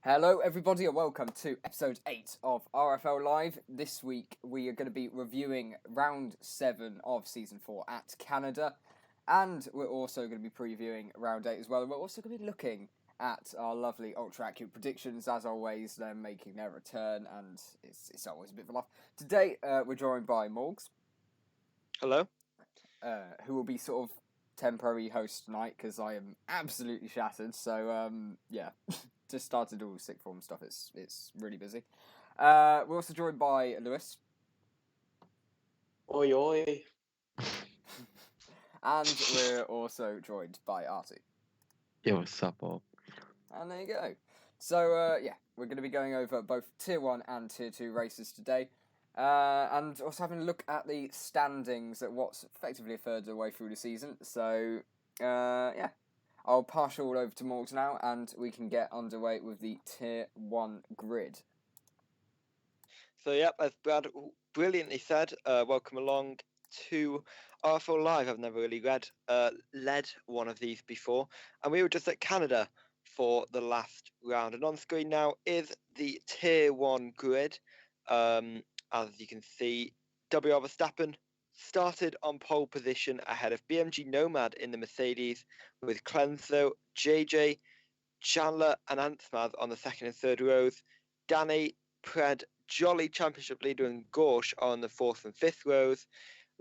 Hello, everybody, and welcome to episode 8 of RFL Live. This week, we are going to be reviewing round 7 of season 4 at Canada, and we're also going to be previewing round 8 as well. And we're also going to be looking at our lovely ultra accurate predictions, as always. They're making their return, and it's always a bit of a laugh. Today, we're joined by Morgs. Hello. Who will be sort of temporary host tonight because I am absolutely shattered. So, yeah. Just started all sick form stuff. It's really busy. We're also joined by Lewis. Oi, oi. And we're also joined by Artie. Yeah, what's up, all? And there you go. So, yeah, we're going to be going over both Tier 1 and Tier 2 races today. And also having a look at the standings at what's effectively a third of the way through the season. So, yeah. I'll pass you all over to Morgs now, and we can get underway with the Tier 1 grid. So, yep, as Brad brilliantly said, welcome along to RFL Live. I've never really led one of these before. And we were just at Canada for the last round. And on screen now is the Tier 1 grid. As you can see, WR Verstappen started on pole position ahead of BMG Nomad in the Mercedes, with Clenzo, JJ, Chandler and Ansmaz on the second and third rows. Danny, Pred, Jolly Championship leader and Gorsh on the fourth and fifth rows.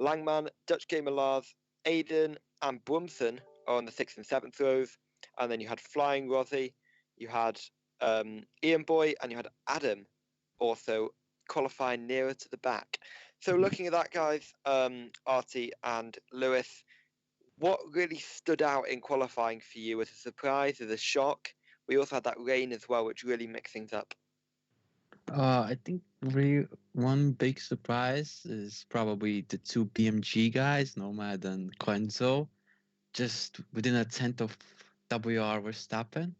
Langman, Dutch Gamer Lars, Aiden and Brumson on the sixth and seventh rows. And then you had Flying Rosie, you had Ian Boy, and you had Adam also qualifying nearer to the back. So looking at that, guys, Artie and Lewis, what really stood out in qualifying for you as a surprise, as a shock? We also had that rain as well, which really mixed things up. I think one big surprise is probably the two BMG guys, Nomad and Quenzo, just within a tenth of WR Verstappen.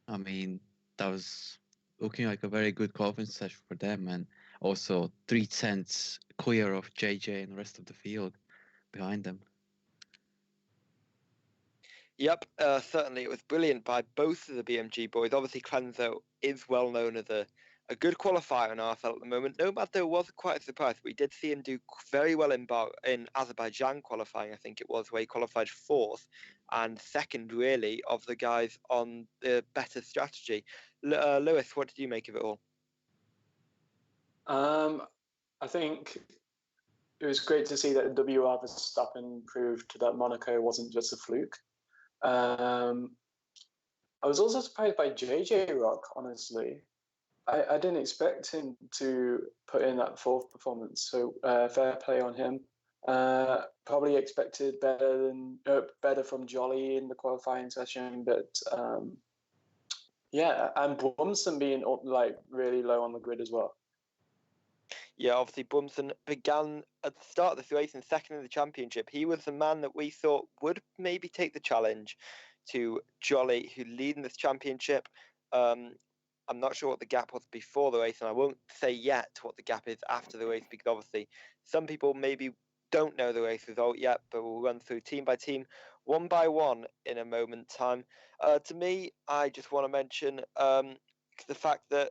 I mean, that was looking like a very good qualifying session for them, and also 3/10 clear of JJ and the rest of the field behind them. Yep, certainly it was brilliant by both of the BMG boys. Obviously, Clenzo is well known as a good qualifier in RFL at the moment. Nomad, though, was quite a surprise. We did see him do very well in Azerbaijan qualifying, I think it was, where he qualified fourth and second, really, of the guys on the better strategy. Lewis, what did you make of it all? I think it was great to see that WR Verstappen proved that Monaco wasn't just a fluke. I was also surprised by JJ Rock, honestly. I didn't expect him to put in that fourth performance, so fair play on him. Probably expected better from Jolly in the qualifying session, but yeah, and Brumson being really low on the grid as well. Yeah, obviously Brumson began at the start of this race in second in the championship. He was the man that we thought would maybe take the challenge to Jolly, who leading this championship. I'm not sure what the gap was before the race, and I won't say yet what the gap is after the race, because obviously some people maybe don't know the race result yet, but we'll run through team by team, one by one in a moment's time. To me, I just want to mention the fact that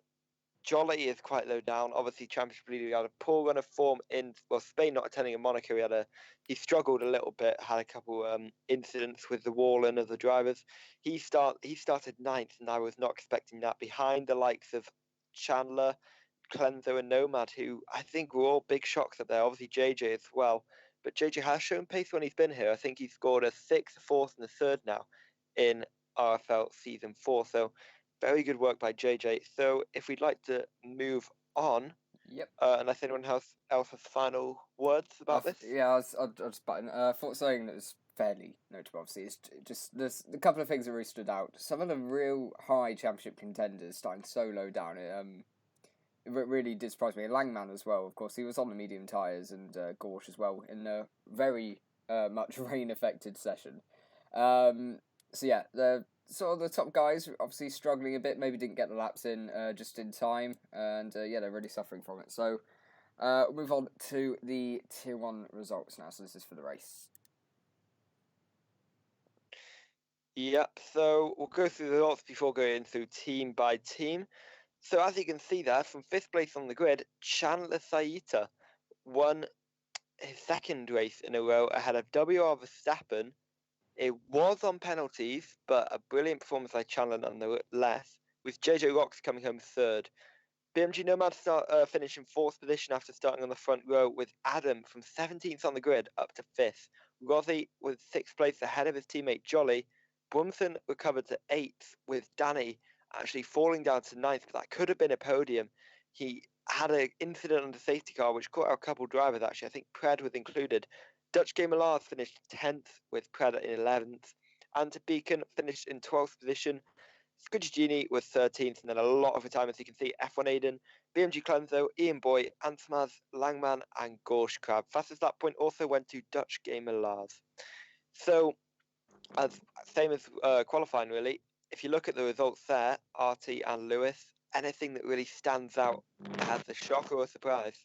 Jolly is quite low down. Obviously, Championship leader, he had a poor run of form in Spain, not attending in Monaco. He struggled a little bit, had a couple incidents with the wall and other drivers. He started ninth, and I was not expecting that, behind the likes of Chandler, Clenzo, and Nomad, who I think were all big shocks up there. Obviously, JJ as well, but JJ has shown pace when he's been here. I think he scored a sixth, a fourth, and a third now in RFL season 4. So very good work by JJ. So if we'd like to move on, Yep. Unless anyone else has final words about this. Yeah, I'll just button. I thought something that was fairly notable, obviously, is just there's a couple of things that really stood out. Some of the real high championship contenders starting so low down. It really did surprise me. Langman as well, of course. He was on the medium tyres, and Gorsh as well, in a very much rain-affected session. So yeah, the sort of the top guys obviously struggling a bit, maybe didn't get the laps in just in time, and yeah, they're really suffering from it. So we'll move on to the Tier 1 results now, so this is for the race. Yep, so we'll go through the results before going through team by team. So as you can see there, from 5th place on the grid, Chandler Saita won his second race in a row ahead of WR Verstappen. It was on penalties, but a brilliant performance by Chandler nonetheless, with JJ Rocks coming home third. BMG Nomad finished in 4th position after starting on the front row, with Adam from 17th on the grid up to 5th. Rossi was 6th place ahead of his teammate Jolly. Brumson recovered to 8th, with Danny actually falling down to 9th, but that could have been a podium. He had an incident on the safety car which caught out a couple drivers, actually. I think Pred was included. Dutch Gamer Lars finished 10th, with Pred in 11th. And Beacon finished in 12th position. Squidgy Genie was 13th, and then a lot of retirements. You can see F1 Aiden, BMG Clenzo, Ian Boy, Ansmaz, Langman, and Gorsh Crab. Fastest lap point also went to Dutch Gamer Lars. So, as same as qualifying, really. If you look at the results there, RT and Lewis, anything that really stands out as a shock or a surprise?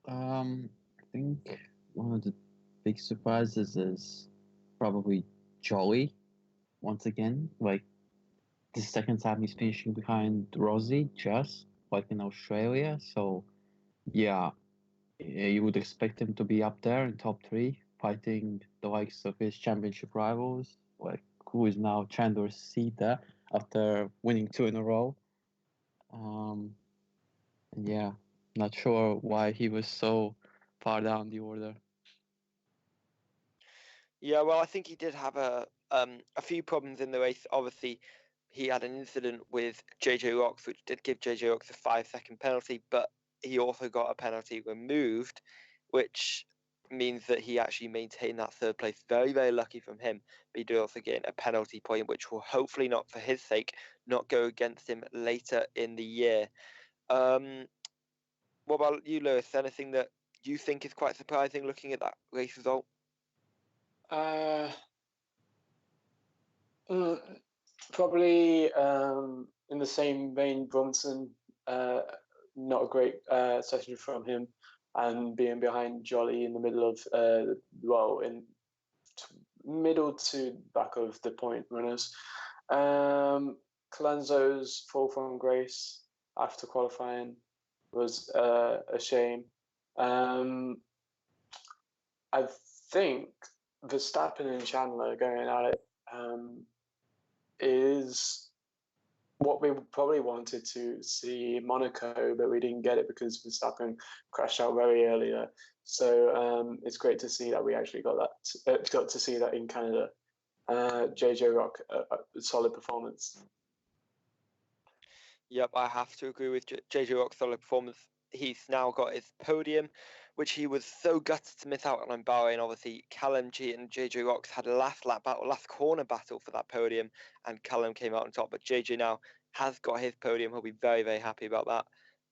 I think one of the big surprises is probably Jolly once again. Like the second time he's finishing behind Rosie, just like in Australia. So yeah, you would expect him to be up there in top three, fighting the likes of his championship rivals, like who is now Chandler Sita after winning 2 in a row. And yeah, not sure why he was so far down the order. Yeah, well, I think he did have a few problems in the race. Obviously, he had an incident with JJ Rocks, which did give JJ Rocks a 5-second penalty, but he also got a penalty removed, which means that he actually maintained that third place. Very, very lucky from him. But he did also get a penalty point, which will hopefully not, for his sake, not go against him later in the year. What about you, Lewis? Anything that you think is quite surprising looking at that race result? Probably in the same vein, Brunson, not a great session from him, and being behind Jolly in the middle of, middle to back of the point runners. Calanzo's fall from grace after qualifying was a shame. I think Verstappen and Chandler going at it is what we probably wanted to see Monaco, but we didn't get it because Verstappen crashed out very earlier. So it's great to see that we actually got to see that in Canada. JJ Rock, a solid performance. Yep, I have to agree with JJ Rock's solid performance. He's now got his podium, which he was so gutted to miss out on in Bahrain. Obviously, Callum G and JJ Rocks had a last corner battle for that podium, and Callum came out on top. But JJ now has got his podium. He'll be very, very happy about that.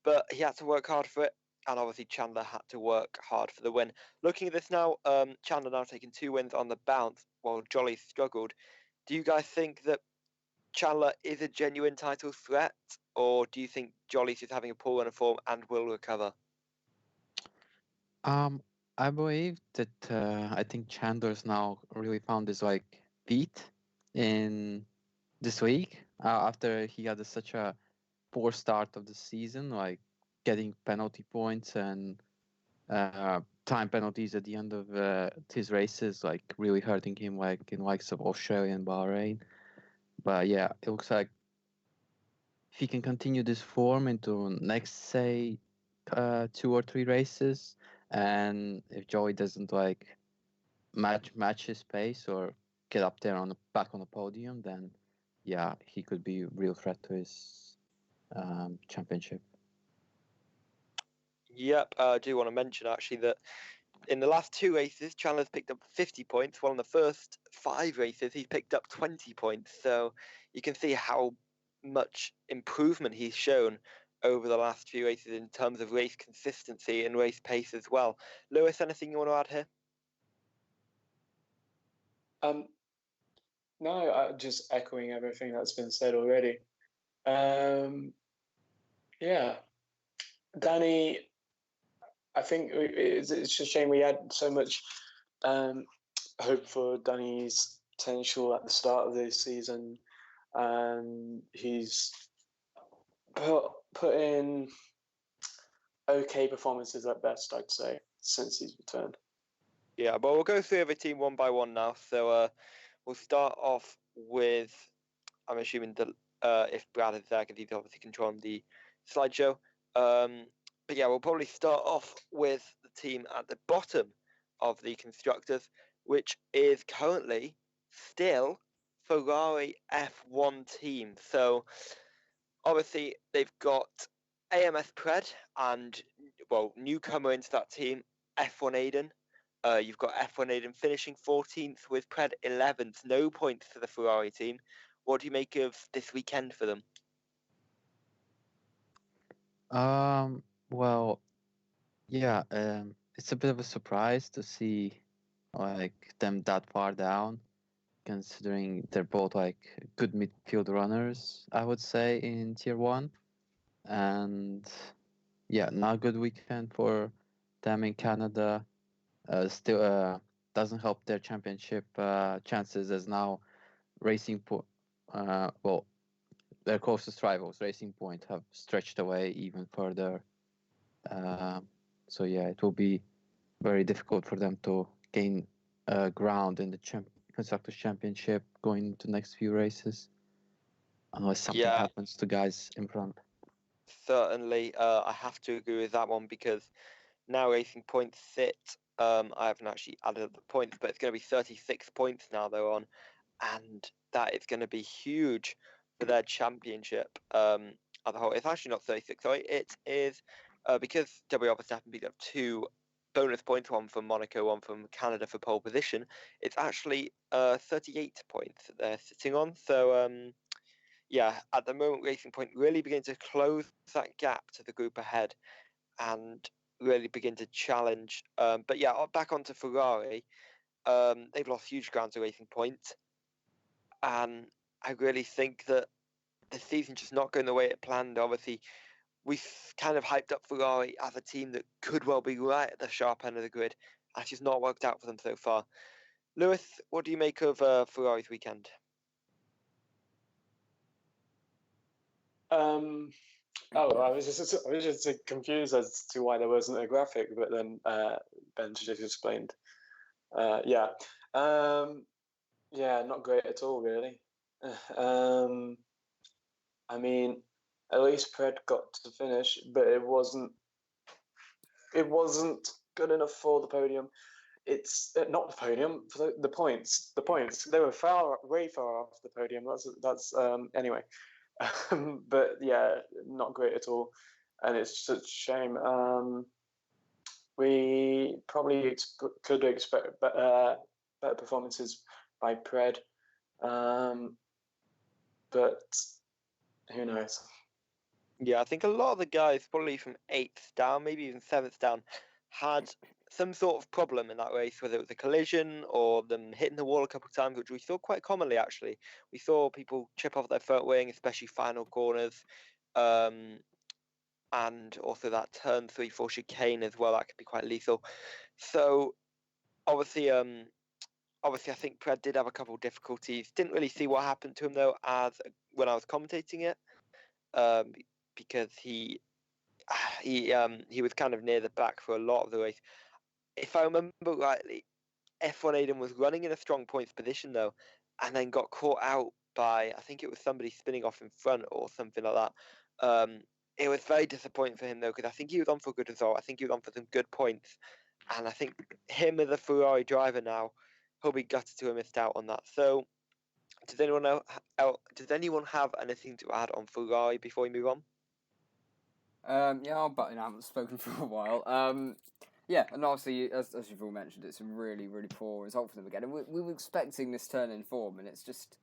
But he had to work hard for it, and obviously Chandler had to work hard for the win. Looking at this now, Chandler now taking 2 wins on the bounce, while Jolly struggled. Do you guys think that Chandler is a genuine title threat, or do you think Jolly's just having a poor run of form and will recover? I believe that I think Chandler's now really found his beat in this week after he had such a poor start of the season, like getting penalty points and time penalties at the end of his races, like really hurting him, like in likes of Australia and Bahrain. But yeah, it looks like if he can continue this form into next, say, 2 or 3 races, and if Joey doesn't match his pace or get up there back on the podium, then yeah, he could be a real threat to his championship. Yep, I do want to mention actually that in the last 2 races, Chandler's picked up 50 points, while in the first 5 races, he's picked up 20 points. So you can see how much improvement he's shown over the last few races in terms of race consistency and race pace as well. Lewis, anything you want to add here? No, just echoing everything that's been said already. Yeah, Danny, I think it's a shame we had so much hope for Danny's potential at the start of the season, and he's put in okay performances at best, I'd say, since he's returned. Yeah, but we'll go through every team one by one now. So we'll start off with, I'm assuming if Brad is there, because he's obviously controlling the slideshow. But yeah, we'll probably start off with the team at the bottom of the constructors, which is currently still Ferrari F1 team. So obviously they've got AMS Pred and, well, newcomer into that team, F1 Aiden. You've got F1 Aiden finishing 14th with Pred 11th, no points for the Ferrari team. What do you make of this weekend for them? Well, yeah, it's a bit of a surprise to see like them that far down, considering they're both like good midfield runners, I would say, in tier 1. And yeah, not a good weekend for them in Canada. Still doesn't help their championship chances, as now well, their closest rivals, Racing Point, have stretched away even further. So yeah, it will be very difficult for them to gain ground in the Constructors Championship going into next few races, unless something happens to guys in front. Certainly, I have to agree with that one, because now Racing Point sit, I haven't actually added up the points, but it's going to be 36 points now they're on, and that is going to be huge for their championship as a whole. It's actually not 36, sorry, it is, because W Verstappen beat up 2 bonus points, one from Monaco, one from Canada for pole position. It's actually 38 points that they're sitting on. So yeah, at the moment, Racing Point really begin to close that gap to the group ahead and really begin to challenge. But yeah, back onto Ferrari. They've lost huge ground to Racing Point, and I really think that the season's just not going the way it planned. Obviously, we kind of hyped up Ferrari as a team that could well be right at the sharp end of the grid. And it's just not worked out for them so far. Lewis, what do you make of Ferrari's weekend? I was just confused as to why there wasn't a graphic, but then Ben just explained. Yeah, not great at all, really. I mean, at least Pred got to finish, but it wasn't good enough for the podium. It's not the podium, for the points. The points, they were way far off the podium. That's anyway. But yeah, not great at all, and it's such a shame. We probably could expect better performances by Pred, but who knows? Yeah, I think a lot of the guys, probably from 8th down, maybe even 7th down, had some sort of problem in that race, whether it was a collision or them hitting the wall a couple of times, which we saw quite commonly, actually. We saw people chip off their front wing, especially final corners, and also that turn 3-4 chicane as well. That could be quite lethal. So obviously, I think Pred did have a couple of difficulties. Didn't really see what happened to him though, as when I was commentating it, because he was kind of near the back for a lot of the race. If I remember rightly, F1 Aiden was running in a strong points position though, and then got caught out by, I think it was somebody spinning off in front or something like that. It was very disappointing for him though, because I think he was on for a good result. I think he was on for some good points, and I think him as a Ferrari driver now, he'll be gutted to have missed out on that. So, does anyone have anything to add on Ferrari before we move on? Yeah, I'll butt in. I haven't spoken for a while. Yeah, and obviously, as you've all mentioned, it's a really, really poor result for them again. And we were expecting this turn in form, and it's just...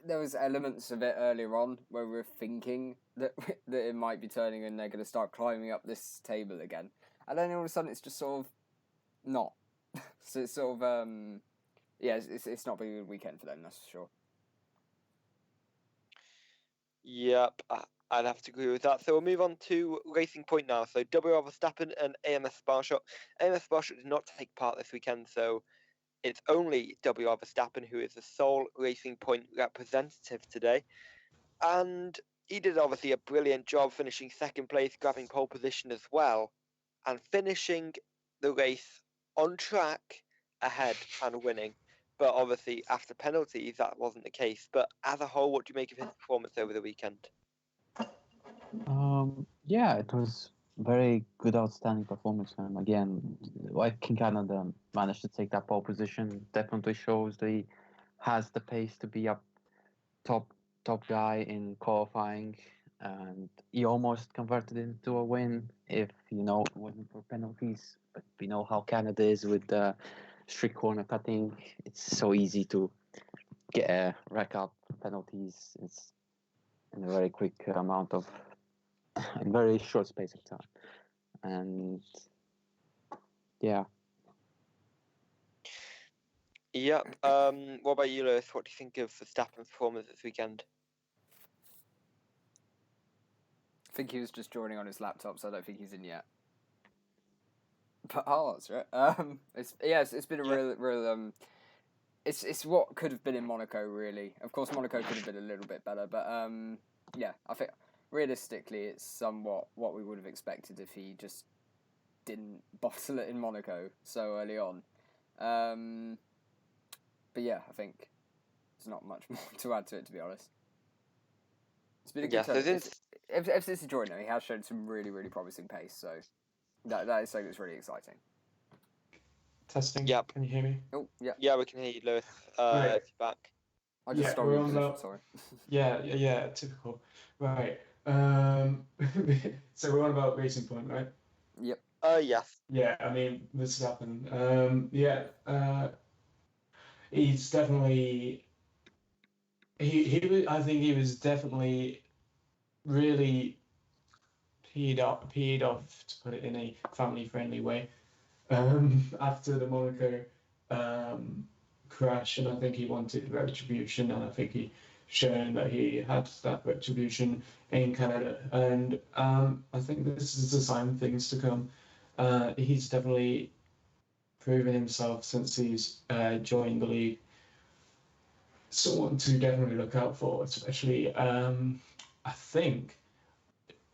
there was elements of it earlier on where we were thinking that that it might be turning and they're going to start climbing up this table again. And then all of a sudden, it's just sort of not. So it's sort of... yeah, it's not been a good weekend for them, that's for sure. Yep, I'd have to agree with that. So we'll move on to Racing Point now. So WR Verstappen and AMS Sparshot. AMS Sparshot did not take part this weekend, so it's only WR Verstappen who is the sole Racing Point representative today. And he did obviously a brilliant job finishing second place, grabbing pole position as well, and finishing the race on track ahead and winning. But obviously, after penalties, that wasn't the case. But as a whole, what do you make of his performance over the weekend? Yeah, it was very good, outstanding performance from him. Again, like King Canada managed to take that pole position, definitely shows that he has the pace to be a top guy in qualifying, and he almost converted it into a win if it wasn't for penalties. But we know how Canada is with the strict corner cutting. It's so easy to get rack up penalties. It's in a very quick amount of in very short space of time. And yeah. Yep. What about you, Lewis? What do you think of Verstappen's performance this weekend? I think he was just joining on his laptop, so I don't think he's in yet. But I'll answer it. It's been a real. It's what could have been in Monaco, really. Of course, Monaco could have been a little bit better, but I think realistically, it's somewhat what we would have expected if he just didn't bottle it in Monaco so early on. But yeah, I think there's not much more to add to it, to be honest. It's been a good turn. Ever since he joined, he has shown some really, really promising pace, so that is something that's really exciting. Testing. Yep. Can you hear me? Oh, yeah. Yeah, we can hear you, Lewis. Right. Back. I just stole your position, sorry. Yeah, typical. Right. So we're on about Racing Point, right? Yep. Yes. Yeah, I mean, this has happened. He's definitely... I think he was definitely really peed off, to put it in a family-friendly way, after the Monaco crash, and I think he wanted retribution, and I think he shown that he had that retribution in Canada, and I think this is a sign of things to come. He's definitely proven himself since he's joined the league. Someone to definitely look out for, especially I think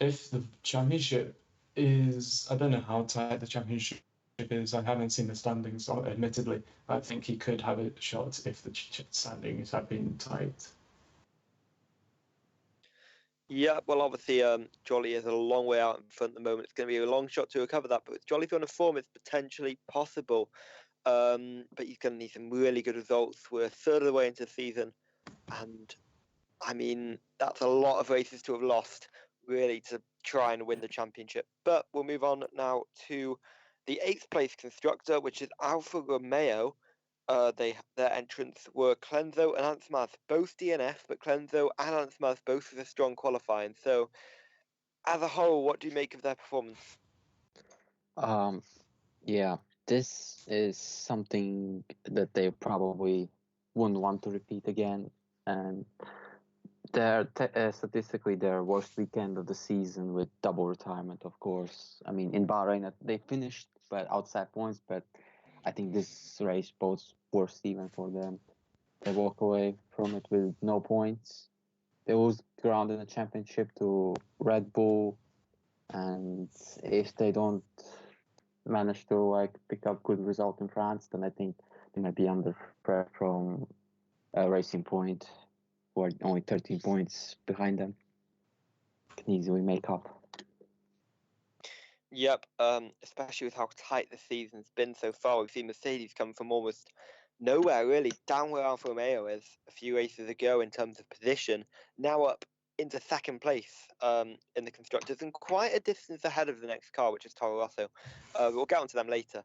if the championship is, I don't know how tight the championship is. I haven't seen the standings, admittedly. I think he could have a shot if the standings have been tight. Yeah, well, obviously, Jolly is a long way out in front at the moment. It's going to be a long shot to recover that, but with Jolly's on a form, it's potentially possible. But he's going to need some really good results. We're a third of the way into the season, and I mean, that's a lot of races to have lost, really, to try and win the championship. But we'll move on now to the 8th place constructor, which is Alfa Romeo. Their entrants were Clenzo and Ansmaz, both DNF, but Clenzo and Ansmaz both with a strong qualifying. So, as a whole, what do you make of their performance? Yeah, this is something that they probably wouldn't want to repeat again, and statistically their worst weekend of the season with double retirement, of course. I mean, in Bahrain they finished but outside points, but I think this race bodes worse even for them. They walk away from it with no points. They lose ground in the championship to Red Bull, and if they don't manage to pick up good result in France, then I think they might be under pressure from Racing Point, who are only 13 points behind them. Can easily make up. Yep, especially with how tight the season's been so far. We've seen Mercedes come from almost nowhere, really, down where Alfa Romeo is a few races ago in terms of position, now up into second place in the constructors and quite a distance ahead of the next car, which is Toro Rosso. We'll get onto them later.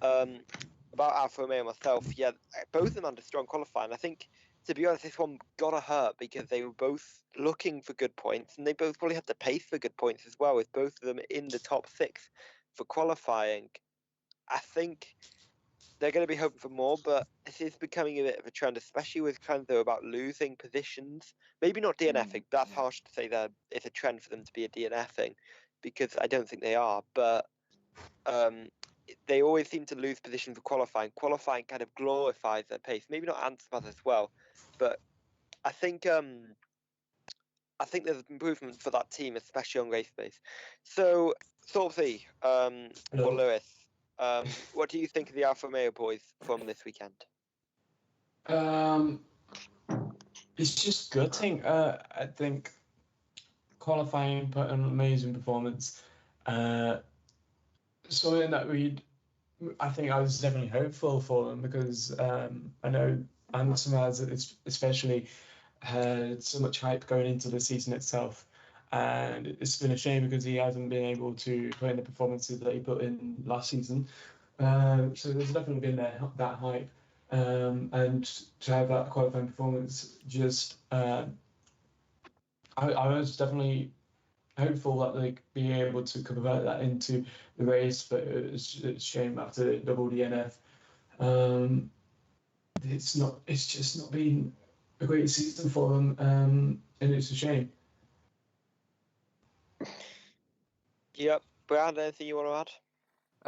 About Alfa Romeo myself, yeah, both of them under strong qualifying. I think, to be honest, this one got to hurt because they were both looking for good points, and they both probably had the pace for good points as well, with both of them in the top 6 for qualifying. I think they're going to be hoping for more, but this is becoming a bit of a trend, especially with Clenzo about losing positions. Maybe not DNFing, that's harsh to say that it's a trend for them to be a DNFing, because I don't think they are, but they always seem to lose position for qualifying. Qualifying kind of glorifies their pace. Maybe not Ansbach as well, but I think there's improvement for that team, especially on race pace. So, Salty, or Lewis, what do you think of the Alfa Romeo boys from this weekend? It's just gutting. I think qualifying put an amazing performance. Something that I think I was definitely hopeful for them because I know Anderson has especially had so much hype going into the season itself. And it's been a shame because he hasn't been able to put in the performances that he put in last season. So there's definitely been that hype. And to have that qualifying performance, I was definitely hopeful that they'd be able to convert that into the race, but it's a shame after double DNF. It's just not been a great season for them, and it's a shame. Yep. Brad, anything you want to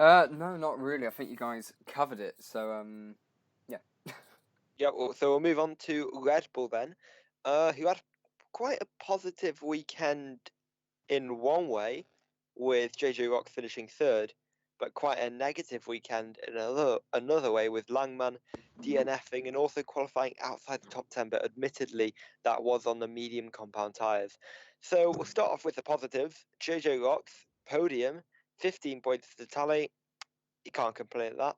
add? No, not really. I think you guys covered it. So, yeah. Yeah, well, so we'll move on to Red Bull then, who had quite a positive weekend in one way, with JJ Rock finishing third, but quite a negative weekend in another way, with Langman DNFing and also qualifying outside the top 10, but admittedly that was on the medium compound tyres. So we'll start off with the positives. JJ Rock's podium, 15 points to tally. You can't complain at that.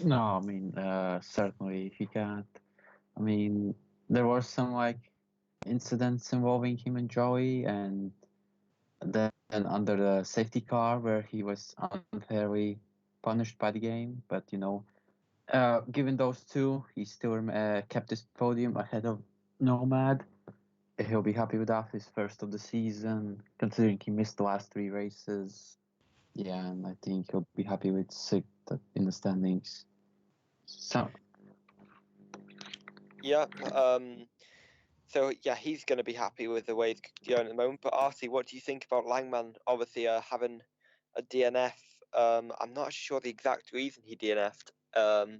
No, I mean, certainly he can't. I mean, there were some incidents involving him and Joey, and then under the safety car where he was unfairly punished by the game. But given those two, he still kept his podium ahead of Nomad. He'll be happy with that. His first of the season, considering he missed the last 3 races. Yeah, and I think he'll be happy with 6th in the standings. So. Yeah. So yeah, he's going to be happy with the way it's going at the moment. But Artie, what do you think about Langman obviously having a DNF? I'm not sure the exact reason he DNF'd. I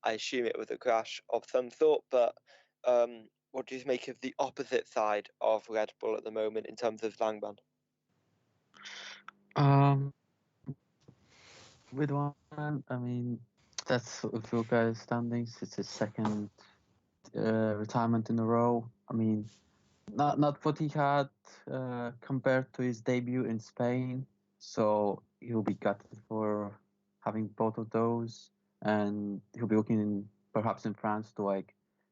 assume it was a crash of some sort. But what do you make of the opposite side of Red Bull at the moment in terms of Langman? With one, I mean, that's Fulca's standings. It's his second retirement in a row. I mean, not what he had compared to his debut in Spain. So he'll be gutted for having both of those, and he'll be looking perhaps in France to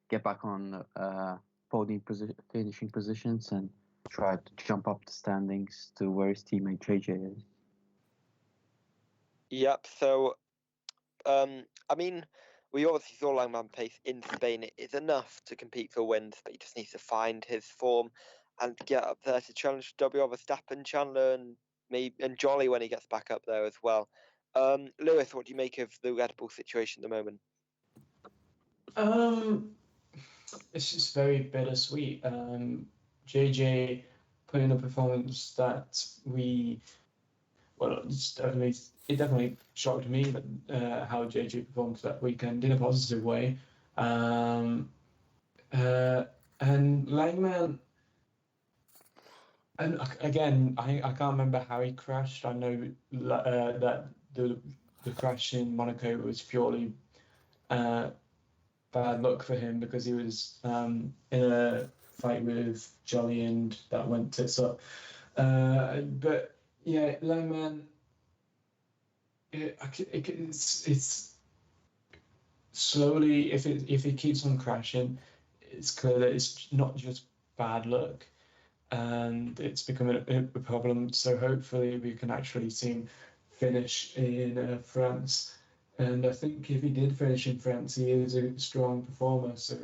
get back on podium finishing positions and try to jump up the standings to where his teammate JJ is. Yep. So, I mean, we obviously saw Langman pace in Spain. It's enough to compete for wins, but he just needs to find his form and get up there to challenge W. Verstappen, Chandler, and Jolly when he gets back up there as well. Lewis, what do you make of the Red Bull situation at the moment? It's just very bittersweet. JJ put in a performance that it definitely shocked me that how JJ performed that weekend in a positive way. And Langman, and again, I can't remember how he crashed. I know that the crash in Monaco was purely bad luck for him because he was in a fight with Jolly and that went tits up. But yeah, Langman, it's slowly, if it keeps on crashing, it's clear that it's not just bad luck, and it's becoming a problem. So hopefully we can actually see him finish in France. And I think if he did finish in France, he is a strong performer. So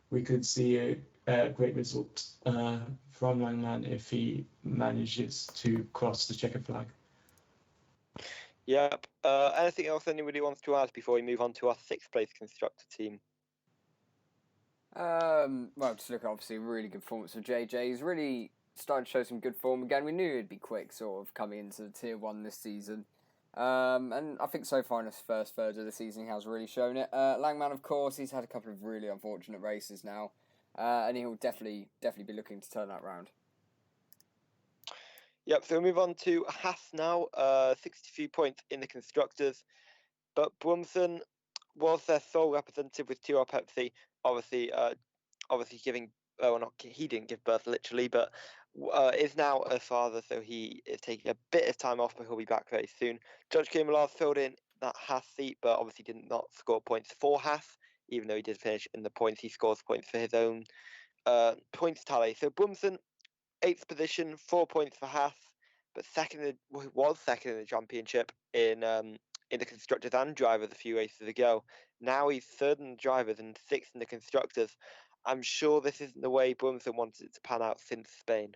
we could see a great result from Langman if he manages to cross the checkered flag. Yep. Anything else anybody wants to add before we move on to our 6th place constructor team? Well, just look, obviously, really good performance for JJ. He's really started to show some good form again. We knew he'd be quick, sort of coming into the Tier 1 this season. And I think so far in his first third of the season, he has really shown it. Langman, of course, he's had a couple of really unfortunate races now, and he'll definitely be looking to turn that round. Yep, so we move on to Haas now, 63 points in the Constructors. But Brunson was their sole representative with 2R Pepsi, obviously giving, well, not he didn't give birth literally, but is now a father, so he is taking a bit of time off, but he'll be back very soon. Judge Kimmelar filled in that Haas seat, but obviously did not score points for Haas, even though he did finish in the points. He scores points for his own points tally. So Brunson, 8th position, 4 points for Haas, but was second in the championship in the Constructors and Drivers a few races ago. Now he's third in the Drivers and 6th in the Constructors. I'm sure this isn't the way Brunson wanted it to pan out since Spain.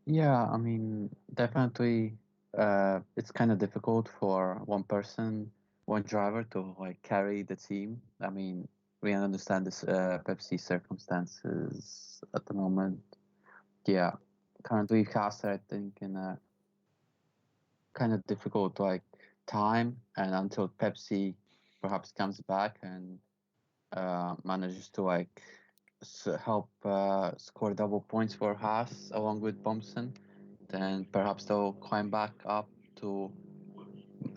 Yeah, I mean, definitely, it's kind of difficult for one person, one driver to like carry the team. I mean, we understand this Pepsi circumstances at the moment. Yeah, currently Caster, I think, in a kind of difficult like time, and until Pepsi perhaps comes back and manages to like help score double points for Haas along with Thompson, then perhaps they'll climb back up to,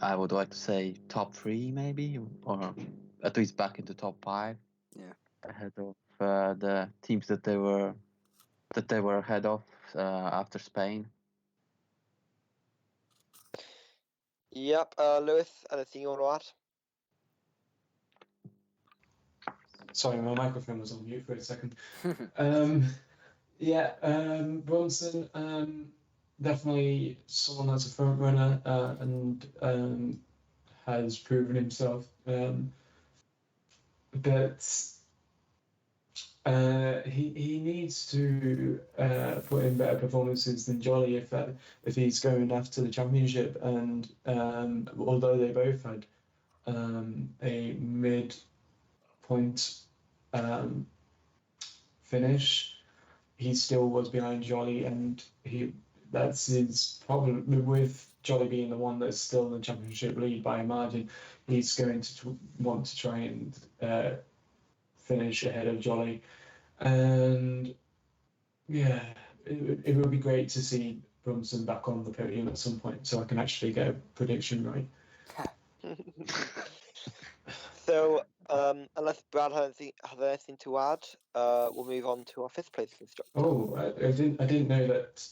I would like to say, top 3 maybe, or at least back into top 5. Yeah. Ahead of the teams that they were ahead of after Spain. Yep, Lewis, anything you want to add? Sorry, my microphone was on mute for a second. Bronson, definitely someone that's a front runner and has proven himself. But he needs to put in better performances than Jolly if he's going after the championship. And although they both had a mid-point finish, he still was behind Jolly, and that's his problem with Jolly being the one that's still in the championship lead by a margin. He's going to want to try and finish ahead of Jolly, and yeah, it would be great to see Brunson back on the podium at some point, so I can actually get a prediction right. So, unless Brad has anything to add, we'll move on to our 5th place constructor. Oh, I didn't know that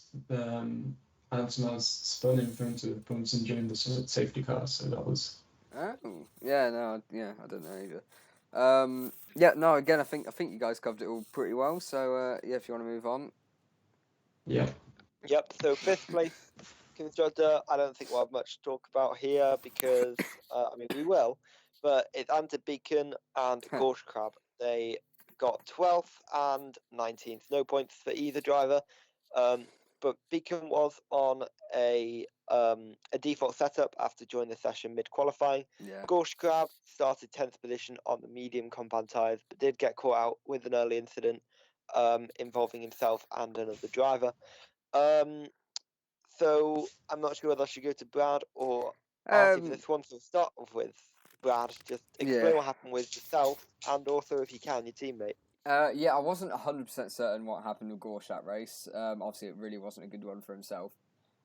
Antomas spun in front of Brunson during the safety car, so that was. Oh, yeah, no, yeah, I don't know either. No, again, I think you guys covered it all pretty well. So, if you want to move on. Yeah. Yep. So 5th place constructor. I don't think we'll have much to talk about here because we will, but it's Ante Beacon and Gorsh Crab. They got 12th and 19th. No points for either driver. But Beacon was on a default setup after joining the session mid-qualifying. Yeah. Gorsh Crab started 10th position on the medium compound tyres, but did get caught out with an early incident involving himself and another driver. So I'm not sure whether I should go to Brad or Artie for this one. So start off with Brad. Just explain what happened with yourself and also, if you can, your teammate. I wasn't 100% certain what happened with Gorsh that race. Obviously, it really wasn't a good one for himself.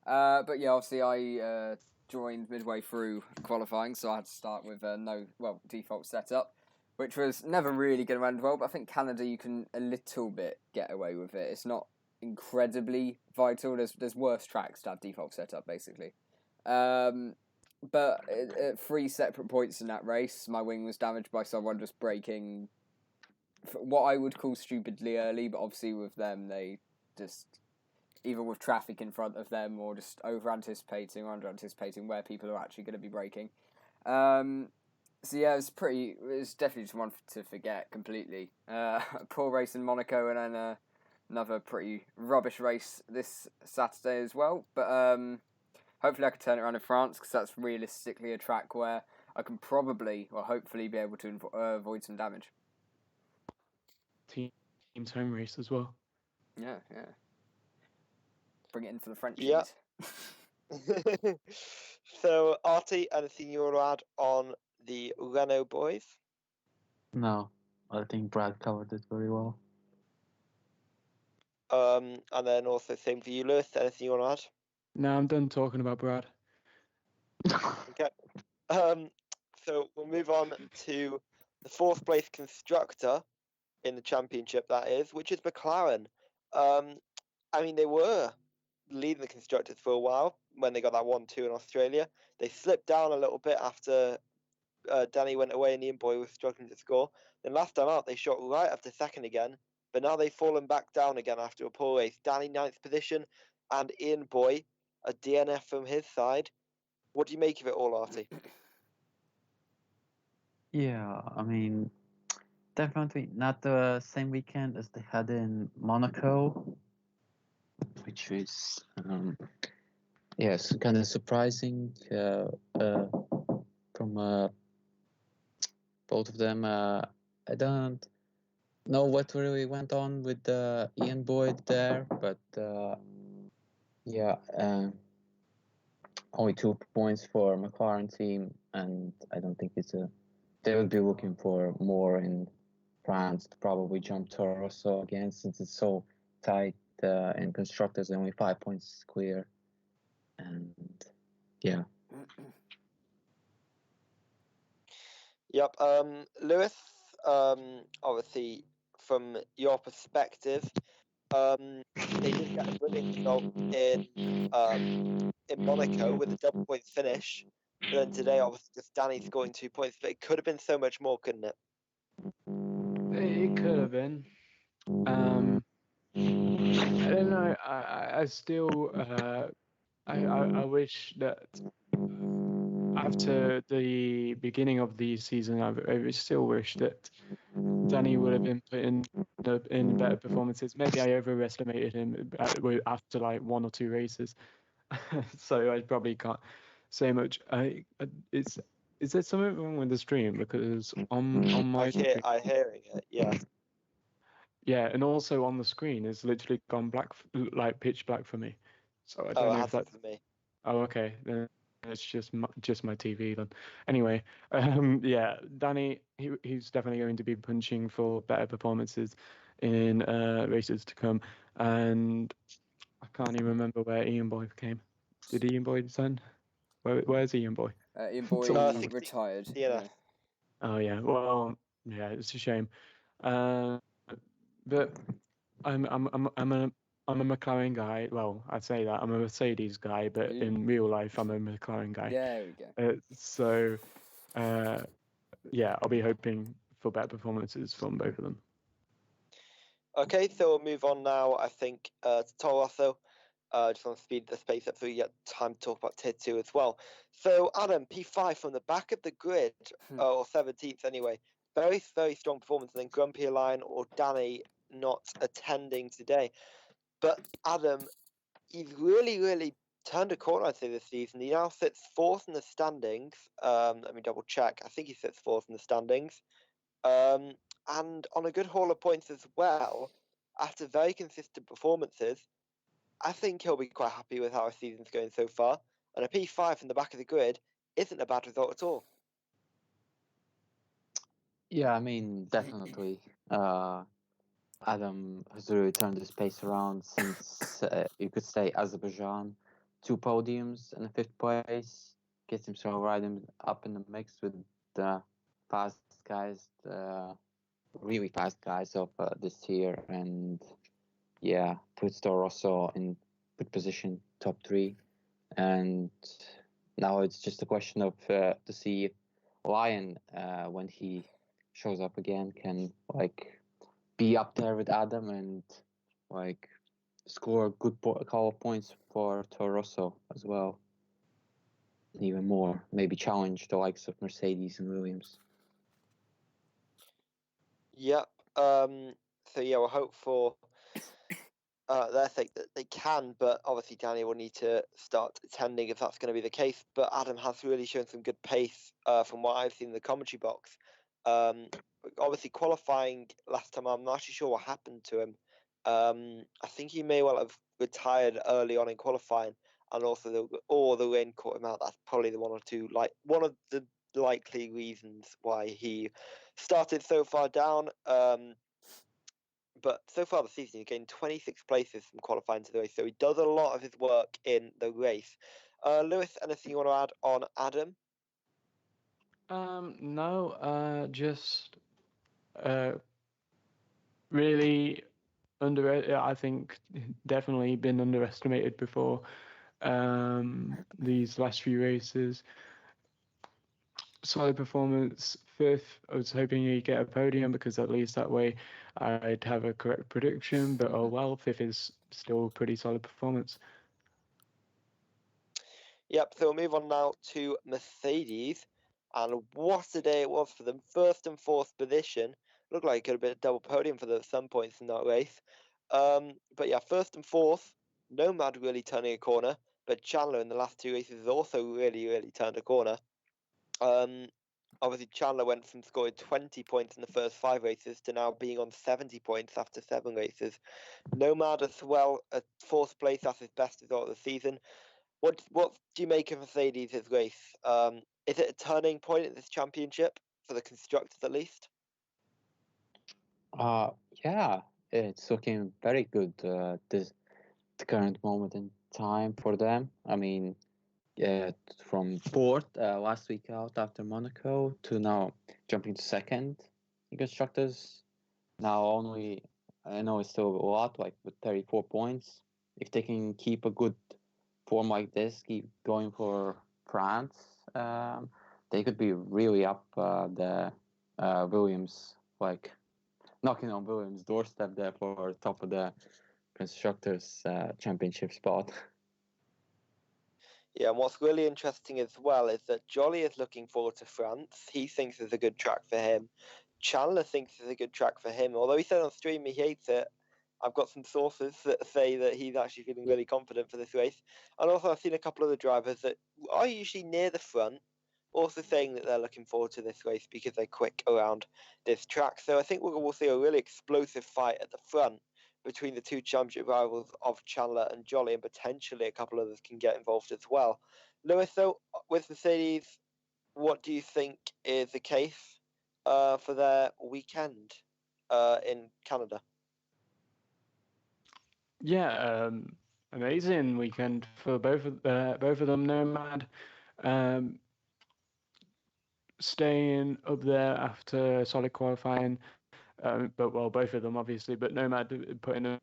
But yeah, obviously, I joined midway through qualifying, so I had to start with default setup, which was never really going to end well. But I think Canada, you can a little bit get away with it. It's not incredibly vital. There's worse tracks to have default setup, basically. But at 3 separate points in that race, my wing was damaged by someone just braking what I would call stupidly early, but obviously with them, they just, either with traffic in front of them or just over-anticipating or under-anticipating where people are actually going to be braking. So yeah, it was definitely just one to forget completely. A poor race in Monaco and then another pretty rubbish race this Saturday as well. But hopefully I can turn it around in France, because that's realistically a track where I can probably, or hopefully, be able to avoid some damage. Team's home race as well. Yeah. Bring it into the Frenchies. Yeah. So, Artie, anything you want to add on the Renault boys? No, I think Brad covered it very well. And then also same for you, Lewis. Anything you want to No, I'm done talking about Brad. add? Okay. So we'll move on to the fourth place constructor in the championship, that is, which is McLaren. I mean, they were leading the constructors for a while when they got that 1-2 in Australia. They slipped down a little bit after Danny went away and Ian Boy was struggling to score. Then last time out, they shot right up to second again, but now they've fallen back down again after a poor race. Danny, ninth position, and Ian Boy, a DNF from his side. What do you make of it all, Artie? Yeah, I mean, definitely not the same weekend as they had in Monaco, which is yes, kind of surprising from both of them. I don't know what really went on with Ian Boyd there, but yeah, only 2 points for McLaren team, and I don't think they will be looking for more in France to probably jump Toro Rosso again, since it's so tight in constructors, only 5 points clear, and yeah. Yep. Lewis, obviously, from your perspective, they did get a brilliant result in Monaco with a double point finish. But then today, obviously, just Danny scoring 2 points, but it could have been so much more, couldn't it? It could have been. I don't know. I still I wish that after the beginning of the season, I still wish that Danny would have been put in better performances. Maybe I overestimated him after like 1 or 2 races, so I probably can't say much. Is there something wrong with the stream? Because on my stream, I'm hearing it. Yeah. yeah, and also on the screen it's literally gone black, like pitch black for me. So I don't know it if that's. hasn't for me. Oh, okay. Then it's just my TV then. Anyway, yeah, Danny, he's definitely going to be punching for better performances in races to come. And I can't even remember where Ian Boy came. Did Ian Boy descend? Where's Ian Boy? Ian Boy Someone- 60 retired. DNF. Yeah. Oh yeah. Well, yeah, it's a shame. But I'm a McLaren guy. Well, I say that I'm a Mercedes guy, but in real life, I'm a McLaren guy. There we go. So, yeah, I'll be hoping for better performances from both of them. Okay, so we'll move on now, I think, to Toro Rosso. Just want to speed the space up so we get time to talk about Tier 2 as well. So, Adam, P5 from the back of the grid, or 17th anyway. Very, very strong performance. And then Grumpy Line or Danny not attending today. But, Adam, he's really, really turned a corner, I'd say, this season. He now sits fourth in the standings. Let me double check. I think he sits fourth in the standings. And on a good haul of points as well, after very consistent performances. I think he'll be quite happy with how our season's going so far. And a P5 in the back of the grid isn't a bad result at all. Yeah, I mean, definitely. Adam has really turned his pace around since, you could say, Azerbaijan. 2 podiums and a 5th place. Gets himself up in the mix with the fast guys, really fast guys of this year. And yeah, puts Toro Rosso in good position, top 3. And now it's just a question of to see if Lion, when he shows up again, can be up there with Adam and score a good couple of points for Toro Rosso as well. Even more, maybe challenge the likes of Mercedes and Williams. Yep. So yeah, we'll hope for their sake that they can, but obviously Danny will need to start attending if that's going to be the case. But Adam has really shown some good pace from what I've seen in the commentary box. Obviously qualifying last time, I'm not actually sure what happened to him. I think he may well have retired early on in qualifying, and also the rain caught him out. That's probably one of the likely reasons why he started so far down. But so far this season, he gained 26 places from qualifying to the race, so he does a lot of his work in the race. Lewis, anything you want to add on Adam? No, just really I think definitely been underestimated before these last few races. Solid performance. Fifth, I was hoping he'd get a podium because at least that way I'd have a correct prediction. But oh well, fifth is still a pretty solid performance. Yep, so we'll move on now to Mercedes. And what a day it was for them. First and fourth position. Looked like it could have been a double podium for them at some points in that race. But yeah, first and fourth, Nomad really turning a corner. But Chandler in the last two races has also really, really turned a corner. Obviously, Chandler went from scoring 20 points in the first 5 races to now being on 70 points after 7 races. Nomad as well at 4th place. That's his best result of the season. What do you make of Mercedes' race? Is it a turning point in this championship for the constructors at least? Yeah, it's looking very good. The current moment in time for them. I mean, from fourth last week out after Monaco to now jumping to second in constructors. Now only, I know it's still a lot, like with 34 points. If they can keep a good form like this, keep going for France, they could be really up the Williams, like knocking on Williams' doorstep there for top of the constructors championship spot. Yeah, and what's really interesting as well is that Jolly is looking forward to France. He thinks it's a good track for him. Chandler thinks it's a good track for him. Although he said on stream he hates it, I've got some sources that say that he's actually feeling really confident for this race. And also I've seen a couple of the drivers that are usually near the front also saying that they're looking forward to this race because they're quick around this track. So I think we'll see a really explosive fight at the front between the two championship rivals of Chandler and Jolly, and potentially a couple others can get involved as well. Lewis, though, with Mercedes, what do you think is the case for their weekend in Canada? Yeah, amazing weekend for both of them. Nomad staying up there after solid qualifying, but well, both of them obviously. But Nomad putting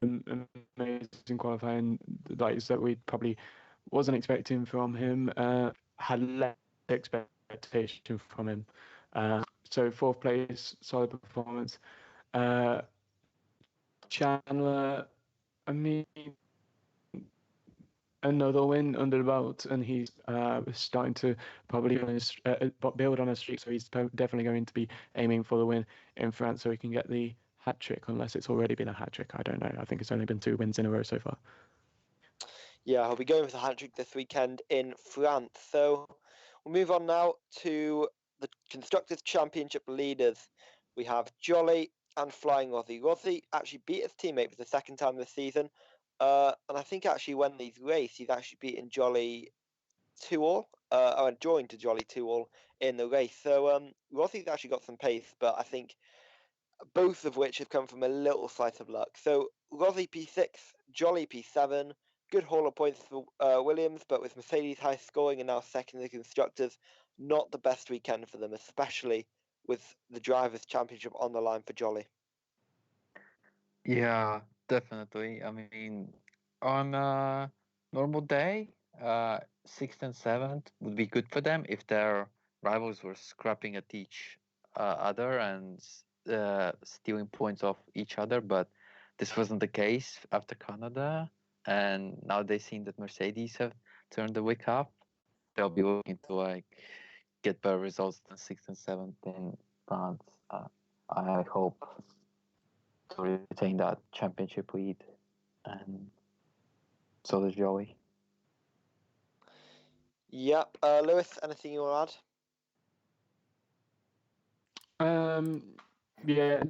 an amazing qualifying, like that we probably wasn't expecting from him. Had less expectation from him. So 4th place, solid performance. Chandler, I mean, another win under the belt, and he's starting to probably build on a streak. So he's definitely going to be aiming for the win in France, so he can get the hat trick, unless it's already been a hat trick. I don't know. I think it's only been 2 wins in a row so far. Yeah, I'll be going for the hat trick this weekend in France. So we'll move on now to the Constructors' Championship leaders. We have Jolly and Flying Rozzy. Rozzy actually beat his teammate for the second time this season. And I think actually when these race, he's actually beaten Jolly 2-all, or joined to Jolly 2-all in the race. So Rozzy's actually got some pace, but I think both of which have come from a little slice of luck. So Rozzy P6, Jolly P7, good haul of points for Williams, but with Mercedes high scoring and now second in the constructors, not the best weekend for them, especially with the Drivers' Championship on the line for Jolly. Yeah, definitely. I mean, on a normal day, 6th and 7th would be good for them if their rivals were scrapping at each other and stealing points off each other. But this wasn't the case after Canada, and now they've seen that Mercedes have turned the wick up. They'll be looking to like get better results than 6th and 7th in France. I hope to retain that championship lead, and so does Joey. Yep. Lewis, anything you want to add? Yeah.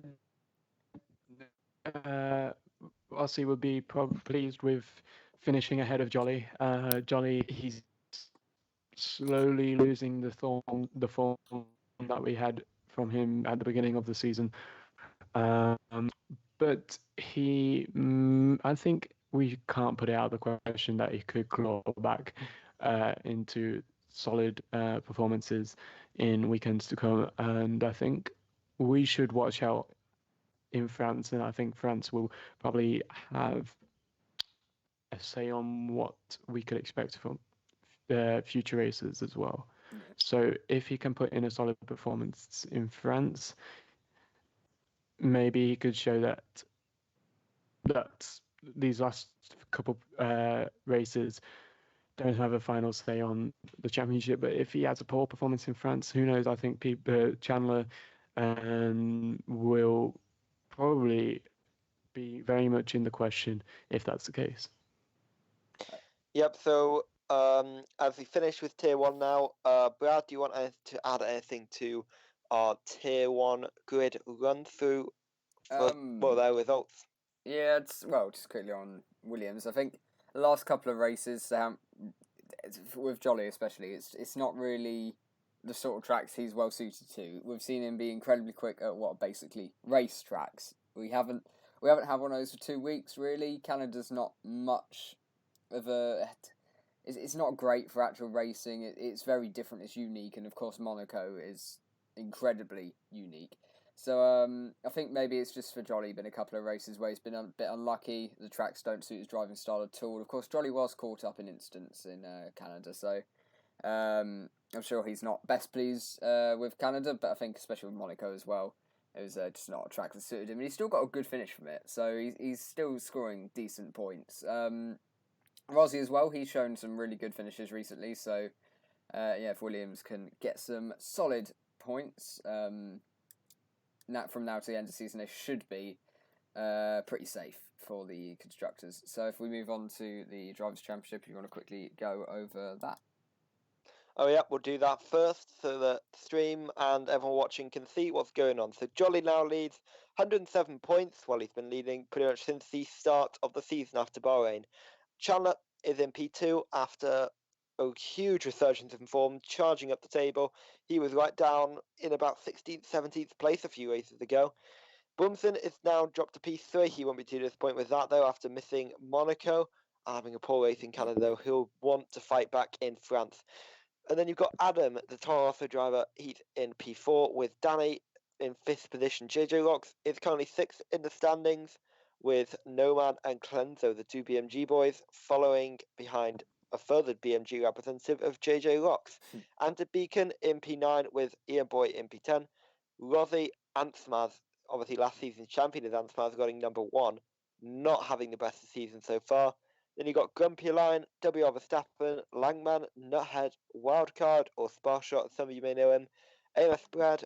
Rossi would be pleased with finishing ahead of Jolly. Jolly, he's slowly losing the form that we had from him at the beginning of the season. But I think we can't put it out of the question that he could claw back into solid performances in weekends to come. And I think we should watch out in France, and I think France will probably have a say on what we could expect from future races as well. Yeah. So if he can put in a solid performance in France, maybe he could show that these last couple races don't have a final say on the championship. But if he has a poor performance in France, who knows? I think Chandler will probably be very much in the question if that's the case. Yep. So as we finish with Tier 1 now, Brad, do you want to add anything to our Tier 1 grid run through for their results? Yeah, just quickly on Williams. I think the last couple of races, with Jolly especially, it's not really the sort of tracks he's well suited to. We've seen him be incredibly quick at what are basically race tracks. We haven't had one of those for 2 weeks really. Canada's not much of a. It's not great for actual racing. It's very different. It's unique, and of course Monaco is incredibly unique. So I think maybe it's just for Jolly been a couple of races where he's been a bit unlucky. The tracks don't suit his driving style at all. Of course, Jolly was caught up in incidents in Canada, so I'm sure he's not best pleased with Canada, but I think especially with Monaco as well, it was just not a track that suited him. And he's still got a good finish from it, so he's still scoring decent points. Rossi as well, he's shown some really good finishes recently, so if Williams can get some solid points from now to the end of the season, they should be pretty safe for the constructors. So if we move on to the Drivers' Championship, if you want to quickly go over that. Oh yeah, we'll do that first so that stream and everyone watching can see what's going on. So Jolly now leads 107 points, while he's been leading pretty much since the start of the season after Bahrain. Chandler is in P2 after a huge resurgence in form, charging up the table. He was right down in about 16th, 17th place a few races ago. Brumson is now dropped to P3. He won't be too disappointed with that, though, after missing Monaco and having a poor race in Canada, though. He'll want to fight back in France. And then you've got Adam, the Toro Rosso driver. He's in P4 with Danny in 5th position. JJ Rocks is currently 6th in the standings with Nomad and Clenzo, the 2 BMG boys, following behind a further BMG representative of JJ Rocks. Anta Beacon in P9 with Ian Boy in P10. Rossi Antsmaz, obviously last season's champion, is Antsmaz, getting number 1, not having the best of the season so far. Then you got Grumpy Line, W. Verstappen, Langman, Nuthead, Wildcard, or Sparshot, some of you may know him, AMS Brad,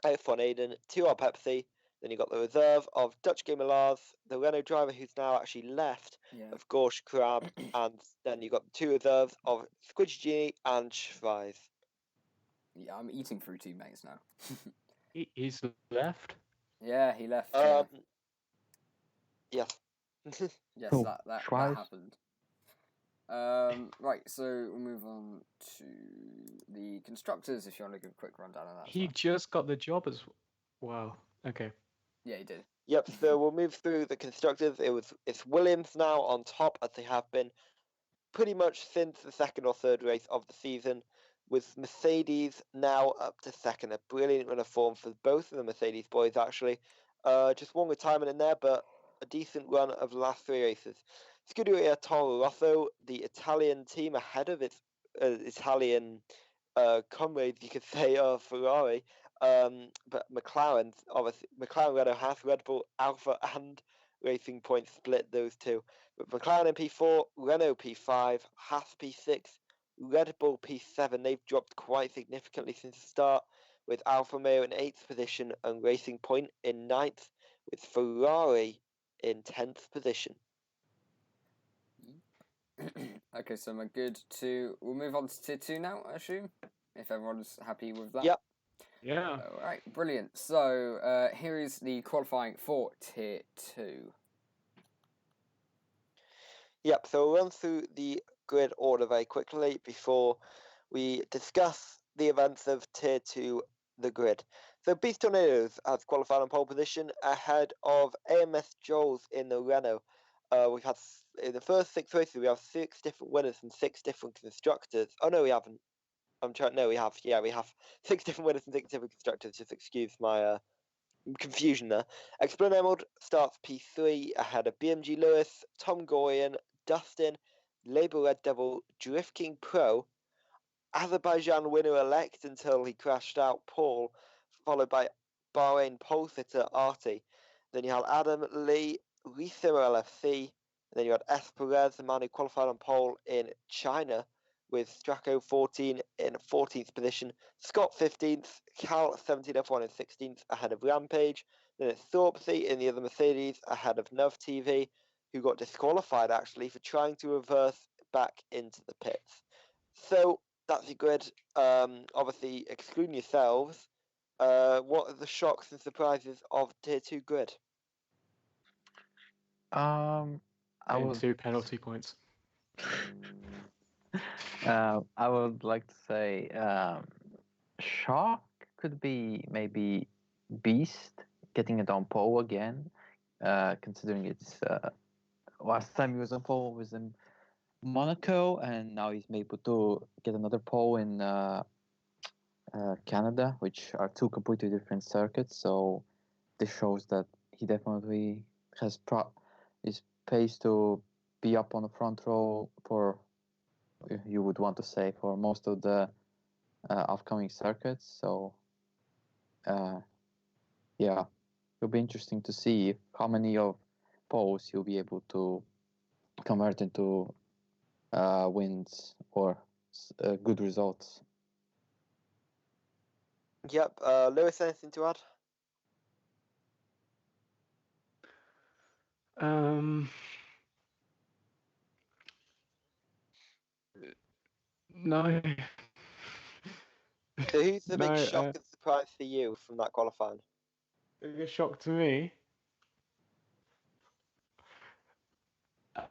F1 Aiden, 2R Pepsi. Then you got the reserve of Dutch Gamer Lars, the Renault driver who's now actually left, of Gorsh Crab, and then you got the 2 reserves of Squidgy Genie and Schweiz. Yeah, I'm eating through teammates now. He's left? Yeah, he left. Yes. Yes, Oh, that Schweiz. happened. Right, so we'll move on to the constructors. If you want to give a quick rundown of that. He just got the job as wow. Okay. Yeah, he did. Yep. So we'll move through the constructors. It's Williams now on top, as they have been pretty much since the second or third race of the season, with Mercedes now up to second. A brilliant run of form for both of the Mercedes boys, actually. Just one retirement in there, but a decent run of the last 3 races. Scuderia Toro Rosso, the Italian team ahead of its Italian comrades, you could say, of Ferrari. But McLaren, obviously, McLaren Renault has Red Bull, Alpha, and Racing Point split those two. But McLaren in P4, Renault P5, Haas P6, Red Bull P7. They've dropped quite significantly since the start, with Alfa Romeo in 8th position and Racing Point in 9th, with Ferrari in 10th position. Okay, so am I good to... We'll move on to Tier 2 now, I assume? If everyone's happy with that. Yep. Yeah. Alright, brilliant. So, here is the qualifying for Tier 2. Yep, so we'll run through the grid order very quickly before we discuss the events of Tier 2, the grid. So Beast Tornadoes has qualified on pole position ahead of AMS Joels in the Renault. We've had, in the first 6 races, we have 6 different winners and 6 different constructors. Oh, no, we haven't. We have. Yeah, we have 6 different winners and 6 different constructors. Just excuse my confusion there. Explain Emerald starts P3 ahead of BMG Lewis, Tom Gorian, Dustin, Labour Red Devil, Drift King Pro, Azerbaijan winner-elect until he crashed out, Paul, followed by Bahrain pole sitter Artie. Then you had Adam Lee, Risa LFC, and then you had S. Perez, the man who qualified on pole in China, with Straco 14 in 14th position, Scott 15th, Cal 17F1 in 16th, ahead of Rampage. Then it's Thorpsey in the other Mercedes, ahead of Nov TV, who got disqualified actually for trying to reverse back into the pits. So that's your grid. Obviously, excluding yourselves, what are the shocks and surprises of Tier 2 grid? I And would 2 penalty points. I would like to say shock could be maybe Beast getting it on pole again, considering it's last time he was on pole was in Monaco, and now he's able to get another pole in Canada, which are 2 completely different circuits. So this shows that he definitely has is pace to be up on the front row for, you would want to say, for most of the upcoming circuits. So yeah, it'll be interesting to see how many of poles he'll be able to convert into wins or good results. Yep. Lewis, anything to add? No. So who's the big No, shock and surprise for you from that qualifying? biggest shock to me.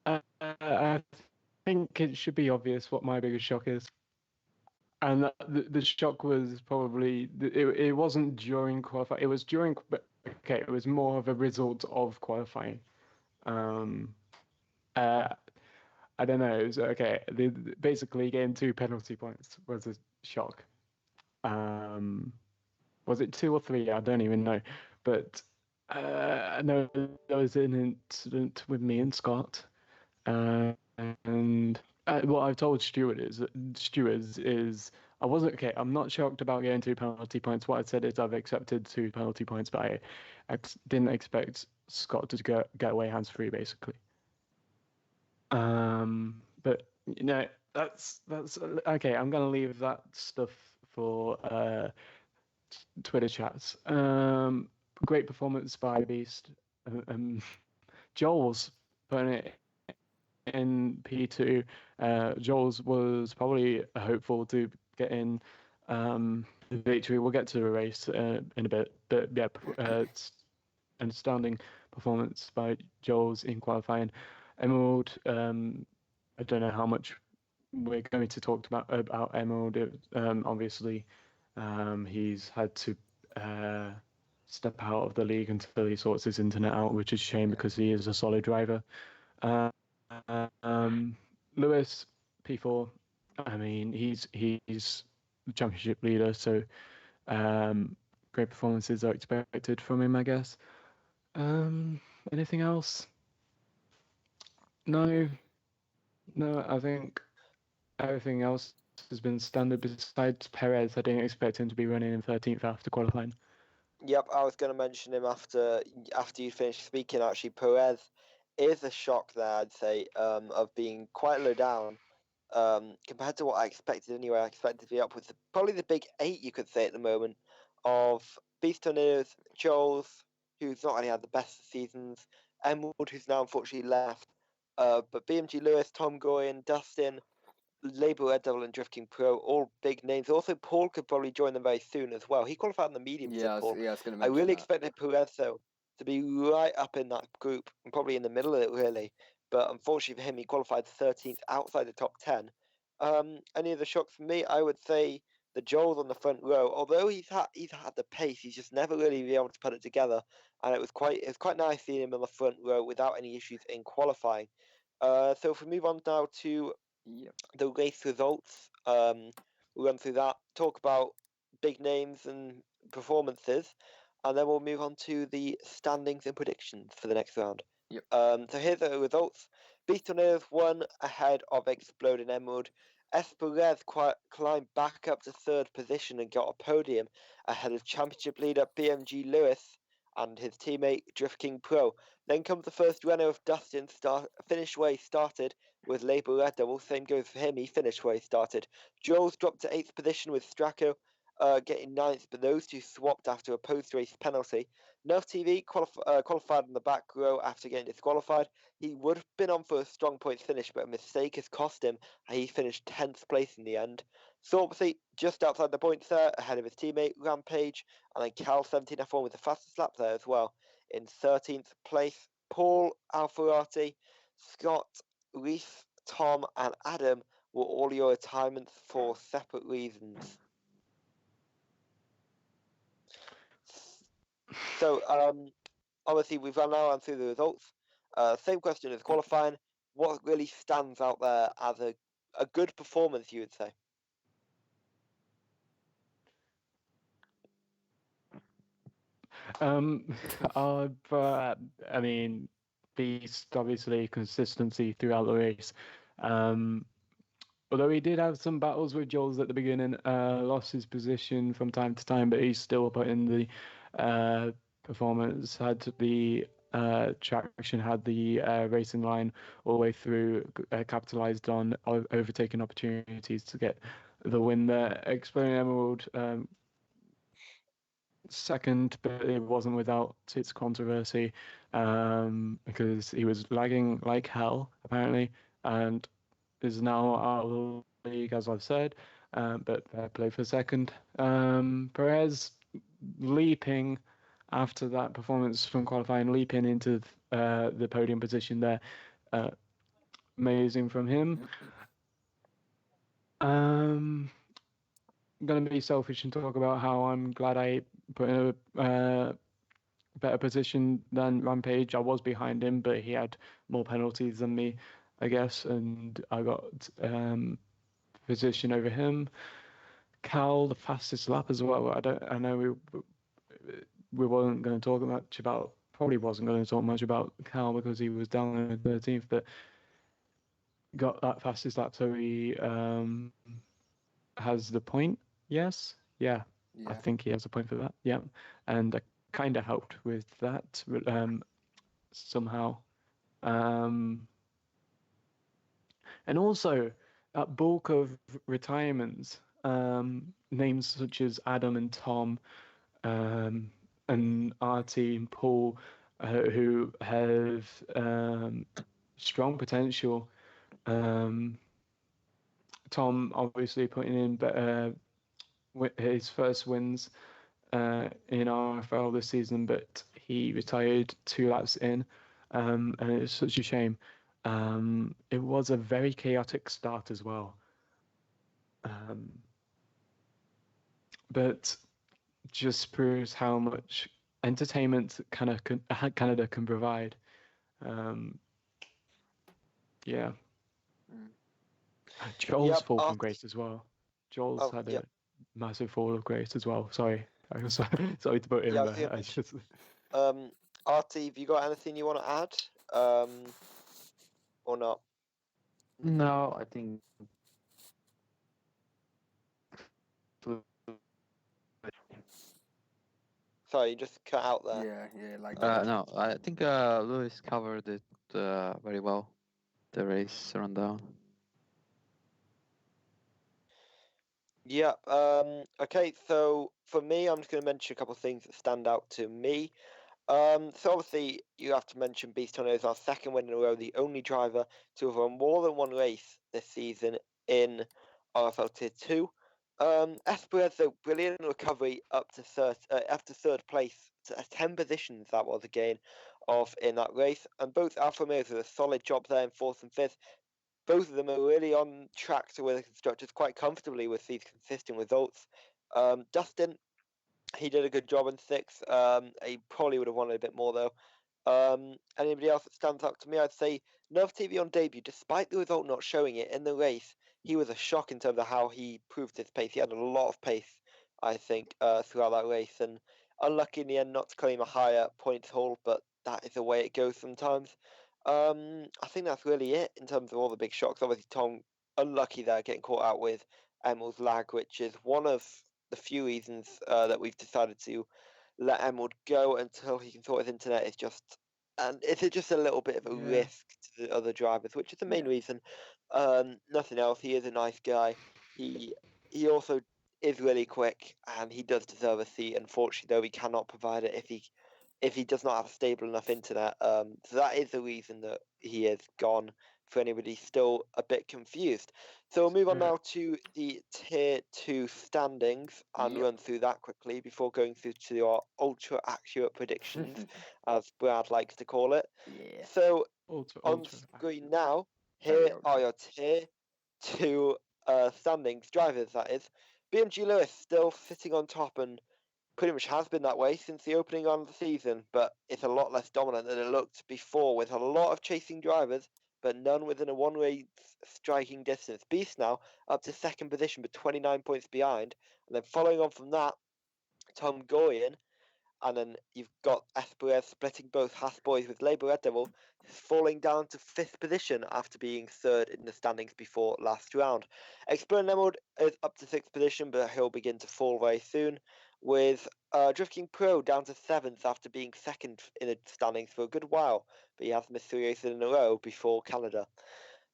I think it should be obvious what my biggest shock is. And the shock was probably, it wasn't during qualifying, it was during, okay, it was more of a result of qualifying. I don't know, it was, okay, basically getting 2 penalty points was a shock. Was it 2 or 3? I don't even know. But I know there was an incident with me and Scott. And what I've told Stuart is I wasn't okay. I'm not shocked about getting 2 penalty points. What I said is I've accepted 2 penalty points, but I didn't expect Scott to get away hands-free, basically. But you know, that's okay. I'm gonna leave that stuff for Twitter chats. Great performance by Beast. Joel's putting it in P2. Joel's was probably hopeful to get in the victory. We'll get to the race in a bit, but yeah, it's an astounding performance by Joel's in qualifying. Emerald, I don't know how much we're going to talk about Emerald. Obviously, he's had to step out of the league until he sorts his internet out, which is a shame because he is a solid driver. Lewis, P4. I mean, he's the championship leader, so great performances are expected from him, I guess. Anything else? No. I think everything else has been standard. Besides Perez, I didn't expect him to be running in 13th after qualifying. Yep, I was going to mention him after you finished speaking. Actually, Perez is a shock there, I'd say, of being quite low down compared to what I expected anyway. I expected to be up with probably the big 8, you could say, at the moment, of Beast Tornadoes, Joel's, who's not only had the best of seasons, Emerald, who's now unfortunately left, but BMG Lewis, Tom Gorian, Dustin, Labour Red Devil and Drift King Pro, all big names. Also, Paul could probably join them very soon as well. He qualified in the mediums, Yeah, I was Paul. going to mention I really that. expected Perez, though, to be right up in that group and probably in the middle of it, really. but unfortunately for him, he qualified 13th outside the top 10. Any of the shocks for me, I would say the Joel's on the front row. Although he's had the pace, he's just never really been able to put it together, and it was quite nice seeing him on the front row without any issues in qualifying. So if we move on now to the race results, we'll run through that, talk about big names and performances, and then we'll move on to the standings and predictions for the next round. Yep. So here's the results. Beast Tornadoes won ahead of Exploding Emerald. Esperez climbed back up to third position and got a podium ahead of championship leader BMG Lewis and his teammate Drift King Pro. Then comes the first runner of Dustin, finished where he started with Label Red Devil. Same goes for him, he finished where he started. Jules dropped to 8th position with Straco getting 9th, but those two swapped after a post-race penalty. Nerf TV qualified in the back row after getting disqualified. He would have been on for a strong points finish, but a mistake has cost him, and he finished 10th place in the end. Sorpsy just outside the points there, ahead of his teammate Rampage, and then Cal 17F1 with the fastest lap there as well. In 13th place, Paul Alfarati, Scott, Reese, Tom, and Adam were all your retirements for separate reasons. So, obviously, we've run through the results. Same question as qualifying. What really stands out there as a good performance, you would say? I mean, Beast, obviously, consistency throughout the race. Although he did have some battles with Jules at the beginning, lost his position from time to time, but he's still put in the performance, had the traction, had the racing line all the way through, capitalized on overtaking opportunities to get the win there. Exploding Emerald second, but it wasn't without its controversy because he was lagging like hell, apparently, and is now out of the league, as I've said, but fair play for second. Perez leaping after that performance from qualifying, leaping into the podium position there. Amazing from him. I'm going to be selfish and talk about how I'm glad I put in a better position than Rampage. I was behind him, but he had more penalties than me, I guess, and I got position over him. Cal, the fastest lap as well. I know we wasn't going to talk much about. Probably wasn't going to talk much about Cal because he was down in 13th, but got that fastest lap, so he has the point. Yes, yeah. I think he has a point for that. Yeah, and I kind of helped with that somehow. And also, that bulk of retirements, names such as Adam and Tom, and Artie and Paul, who have strong potential. Tom obviously putting in his first wins in RFL this season, but he retired 2 laps in, and it's such a shame. It was a very chaotic start as well, but just proves how much entertainment Canada can provide. Yeah. Joel's fall from grace as well. Joel's had a massive fall of grace as well. Sorry, I'm sorry to put in there. I just... Artie, have you got anything you want to add, or not? No, I think. Sorry, you just cut out there. Yeah, like. No, I think Lewis covered it very well. The race rundown. Yeah. Okay. So for me, I'm just going to mention a couple of things that stand out to me. So obviously, you have to mention Beast Tornado is our second win in a row, the only driver to have won more than one race this season in RFL Tier 2. Esperez, though, brilliant recovery up to third place 10 positions that was a gain of in that race. And both Alfa Romeos did a solid job there in 4th and 5th. Both of them are really on track to win the constructors quite comfortably with these consistent results. Dustin, he did a good job in 6th. He probably would have won a bit more though. Anybody else that stands out to me, I'd say Nerve TV on debut, despite the result not showing it in the race, he was a shock in terms of how he proved his pace. He had a lot of pace, I think, throughout that race, and unlucky in the end not to claim a higher points haul, but that is the way it goes sometimes. I think that's really it in terms of all the big shocks. Obviously, Tom, unlucky there, getting caught out with Emerald's lag, which is one of the few reasons that we've decided to let Emerald go until he can sort his internet. Is just, and it's just a little bit of a risk to the other drivers, which is the main reason. Nothing else. He is a nice guy. He also is really quick, and he does deserve a seat. Unfortunately, though, we cannot provide it if he does not have a stable enough internet. So that is the reason that he is gone. For anybody still a bit confused. So we'll move on now to the Tier 2 standings and run through that quickly before going through to our ultra accurate predictions, as Brad likes to call it. Yeah. So Ultra on screen now, here are your Tier 2 standings, drivers that is. BMG Lewis still sitting on top and pretty much has been that way since the opening on the season, but it's a lot less dominant than it looked before, with a lot of chasing drivers, but none within a one-way striking distance. Beast now up to 2nd position, but 29 points behind. And then following on from that, Tom Goyen, and then you've got Esperez splitting both Haas boys with Labour Red Devil, falling down to 5th position after being 3rd in the standings before last round. Explorer Emerald is up to 6th position, but he'll begin to fall very soon, with Drift King Pro down to 7th after being 2nd in the standings for a good while, but he has missed 3 races in a row before Canada.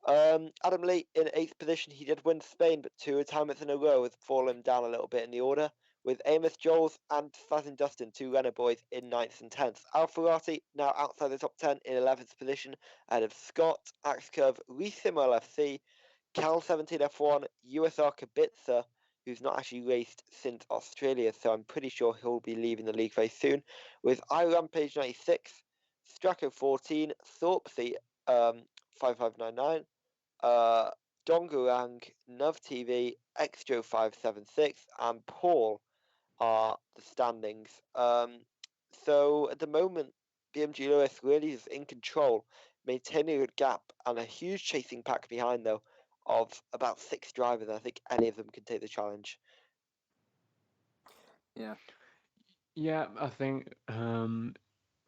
Adam Lee in 8th position. He did win Spain, but 2 retirements in a row has fallen down a little bit in the order, with Amos Joels and Fazin Dustin, 2 Renault boys, in 9th and 10th. Alfarati now outside the top 10 in 11th position, ahead of Scott, Axe Curve, Resim LFC, Cal 17 F1, USR Kubica, who's not actually raced since Australia, so I'm pretty sure he'll be leaving the league very soon, with iRampage 96, Straco 14, Thorpsey 5599, Dongarang, Nuv TV, Xjo 576, and Paul are the standings. So at the moment, BMG Lewis really is in control, maintaining a good gap and a huge chasing pack behind, though, of about 6 drivers. I think any of them can take the challenge. Yeah. Yeah, I think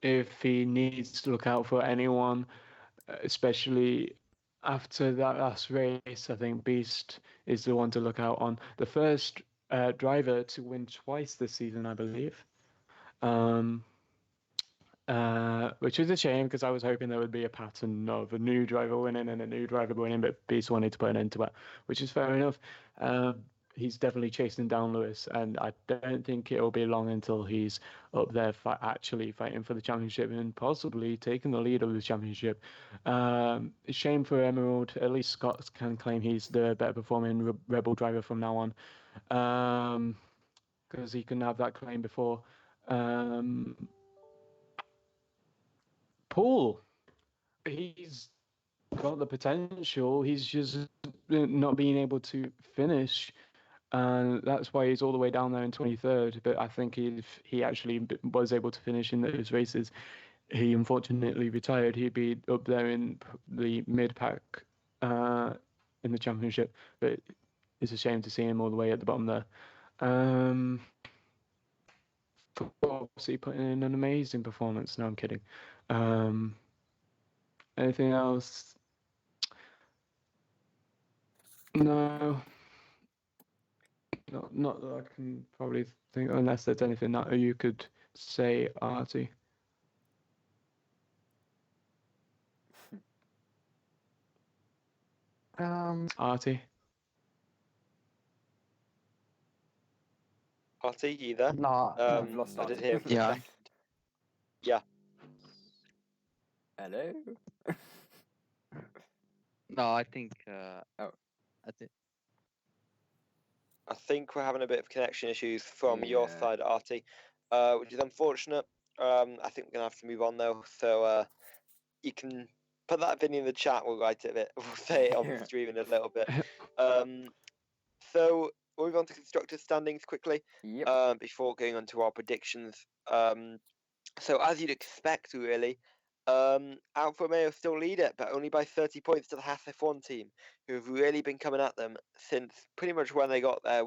if he needs to look out for anyone, especially after that last race, I think Beast is the one to look out on. The first driver to win twice this season, I believe. Which is a shame because I was hoping there would be a pattern of a new driver winning and a new driver winning, but Beast wanted to put an end to it, which is fair enough. He's definitely chasing down Lewis, and I don't think it'll be long until he's up there actually fighting for the championship and possibly taking the lead of the championship. Shame for Emerald. At least Scott can claim he's the better performing Rebel driver from now on, because he couldn't have that claim before. Paul, he's got the potential. He's just not being able to finish, and that's why he's all the way down there in 23rd. But I think if he actually was able to finish in those races, he unfortunately retired. He'd be up there in the mid-pack in the championship. But it's a shame to see him all the way at the bottom there. Obviously putting in an amazing performance. No, I'm kidding. Anything else? No. Not that I can probably think, unless there's anything that you could say, Artie. Artie. Artie, you there? No. I've lost I did Artie. hear him for a Yeah. second. Yeah. Hello. No, I think. Oh. I think we're having a bit of connection issues from your Yeah. side, Artie, which is unfortunate. I think we're going to have to move on, though. So you can put that opinion in the chat. We'll write it a bit. We'll say it on the stream in a little bit. So we'll move on to constructors' standings quickly Yep. before going on to our predictions. So as you'd expect, really, Alfa Romeo still lead it, but only by 30 points to the Haas F1 team, who have really been coming at them since pretty much when they got their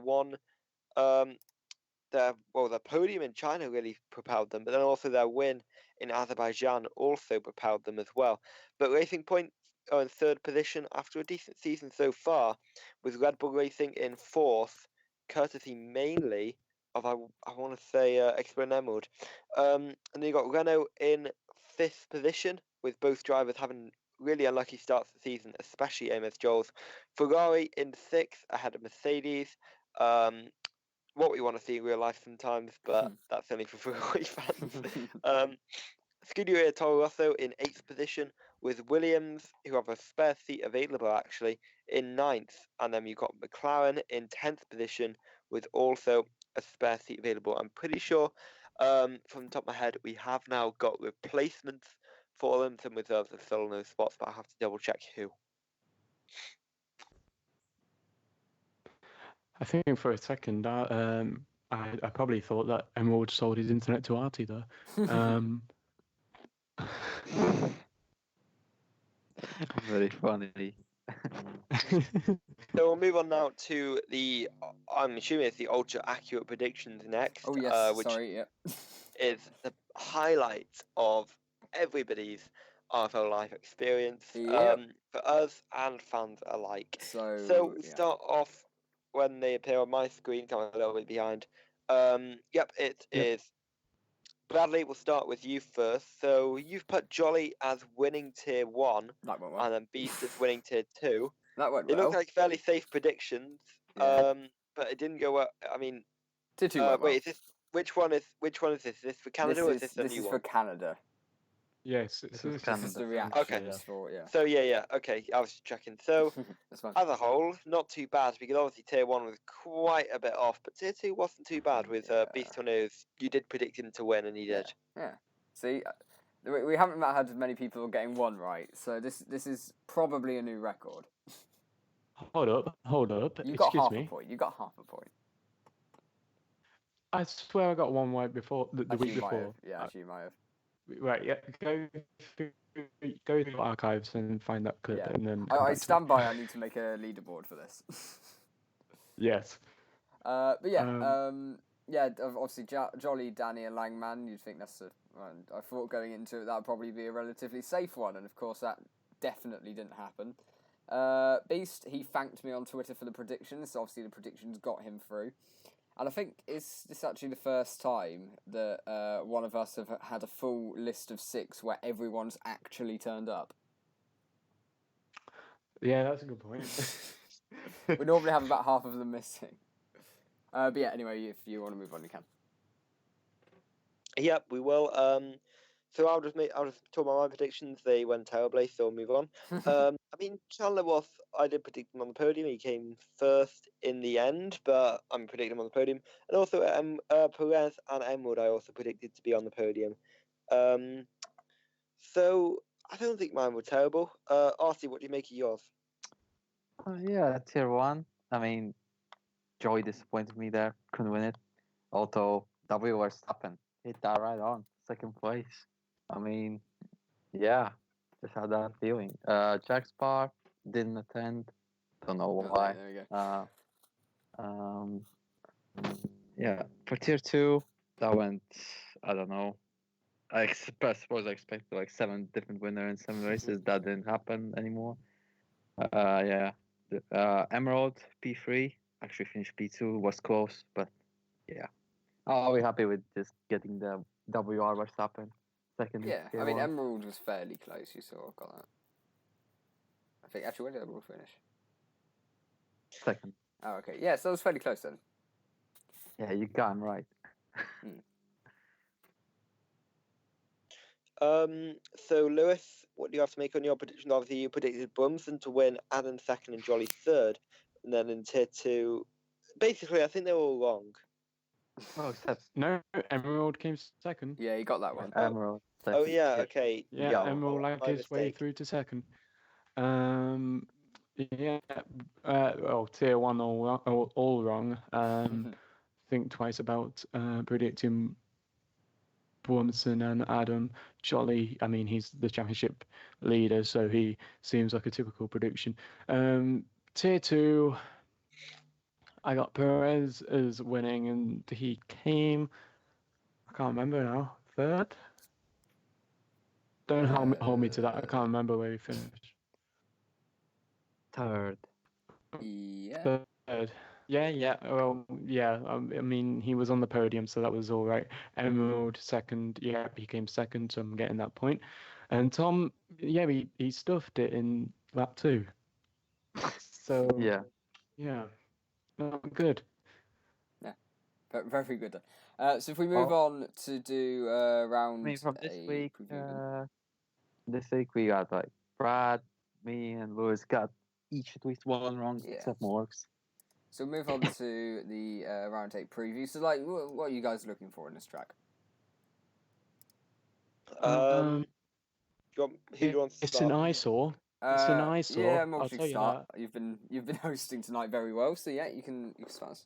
their podium in China really propelled them, but then also their win in Azerbaijan also propelled them as well. But Racing Point are in third position after a decent season so far, with Red Bull Racing in fourth, courtesy mainly of I want to say Expo Emerald. And then you got Renault in fifth position, with both drivers having really unlucky starts to the season, especially Amos Joels. Ferrari in sixth ahead of Mercedes. What we want to see in real life sometimes, but that's only for Ferrari fans. Scuderia Toro Rosso in 8th position, with Williams, who have a spare seat available actually, in 9th. And then you've got McLaren in 10th position, with also a spare seat available. I'm pretty sure, from the top of my head, we have now got replacements for them. Some reserves are still in those spots, but I have to double check who. I think for a second, I probably thought that Emerald sold his internet to Artie there. Very funny. So we'll move on now to I'm assuming it's the ultra accurate predictions next. Oh yes, which sorry, yep. is the highlight of everybody's RFL life experience, Yep. for us and fans alike. So we'll yeah. start off when they appear on my screen, coming a little bit behind. It is Bradley. We'll start with you first. So you've put Jolly as winning tier 1, That went well. and then Beast as winning tier 2. That went It well. looked like fairly safe predictions, Yeah. but it didn't go well. I mean, Did you went well. wait, is this which one is this? Is this for Canada or is this a this new is one? for Canada. Yes, This is This is Canada. the reactions for yeah. So yeah, okay. I was checking. So That's fine. as a whole, not too bad because obviously tier 1 was quite a bit off, but tier 2 wasn't too bad with Beast Tornadoes. You did predict him to win, and he did. Yeah. See, we haven't had many people getting one right, so this is probably a new record. Hold up. You got Excuse half me. a point. You got half a point. I swear I got one right before the week before. Yeah, actually you might have. Right, yeah. Go through archives and find that clip, Yeah. and then I stand by. I need to make a leaderboard for this. Yes. But yeah, yeah. Obviously, Jolly, Danny, and Langman. You'd think that's I thought going into it that'd probably be a relatively safe one, and of course that definitely didn't happen. Beast, he thanked me on Twitter for the predictions. So obviously, the predictions got him through. And I think this actually the first time that one of us have had a full list of 6 where everyone's actually turned up. Yeah, that's a good point. We normally have about half of them missing. But yeah, anyway, if you want to move on, you can. Yep, we will. So I'll just talk about my predictions. They went terribly, so we'll move on. I mean, Chandler Roth, I did predict him on the podium. He came first in the end, but I'm predicting him on the podium. And also Perez and Emerald, I also predicted to be on the podium. So I don't think mine were terrible. Artie, what do you make of yours? Yeah, tier 1. I mean, Joey disappointed me there. Couldn't win it. Although W Verstappen hit that right on. Second place. I mean, yeah, just had that feeling. Jack Spar didn't attend. Don't know why. There you go. Yeah, for tier 2, that went, I don't know. I suppose I expected like 7 different winners in 7 races. That didn't happen anymore. Yeah. Emerald, P3, actually finished P2, was close, but yeah. I'll be happy with just getting the WR Verstappen second. Yeah, I mean, Emerald was fairly close, you sort of got that. I think, actually, where did Emerald finish? Second. Oh, okay. Yeah, so it was fairly close then. Yeah, you got him right. So Lewis, what do you have to make on your prediction? Obviously, you predicted Brumson to win, Adam second, and Jolly third, and then in tier 2, basically, I think they were all wrong. Oh, except No, Emerald came second. Yeah, he got that one. Emerald. Oh Second. yeah, okay. Yeah, Yeah, Emerald lagged my his way mistake. through to second. Yeah, well, tier one all wrong. Think twice about predicting Brunson and Adam. Jolly, I mean, he's the championship leader, so he seems like a typical prediction. Tier two, I got Perez as winning, and he came, I can't remember now, third? Don't hold me to that. I can't remember where he finished. Third. Yeah. Third. Yeah. Well, yeah. I mean, he was on the podium, so that was all right. Emerald second. Yeah, he came second, so I'm getting that point. And Tom, yeah, he stuffed it in lap 2. So Yeah. good. Very good. So if we move on to do round I mean, from this a week, preview. we got like Brad, me, and Lewis got each at least one wrong, Yeah. except Morgs. So we'll move on to the round 8 preview. So, like, what are you guys looking for in this track? Who do you want to It's start? an eyesore. It's an eyesore. Yeah, I'll Morgs, you tell can you start. You've been hosting tonight very well, so yeah, you can start.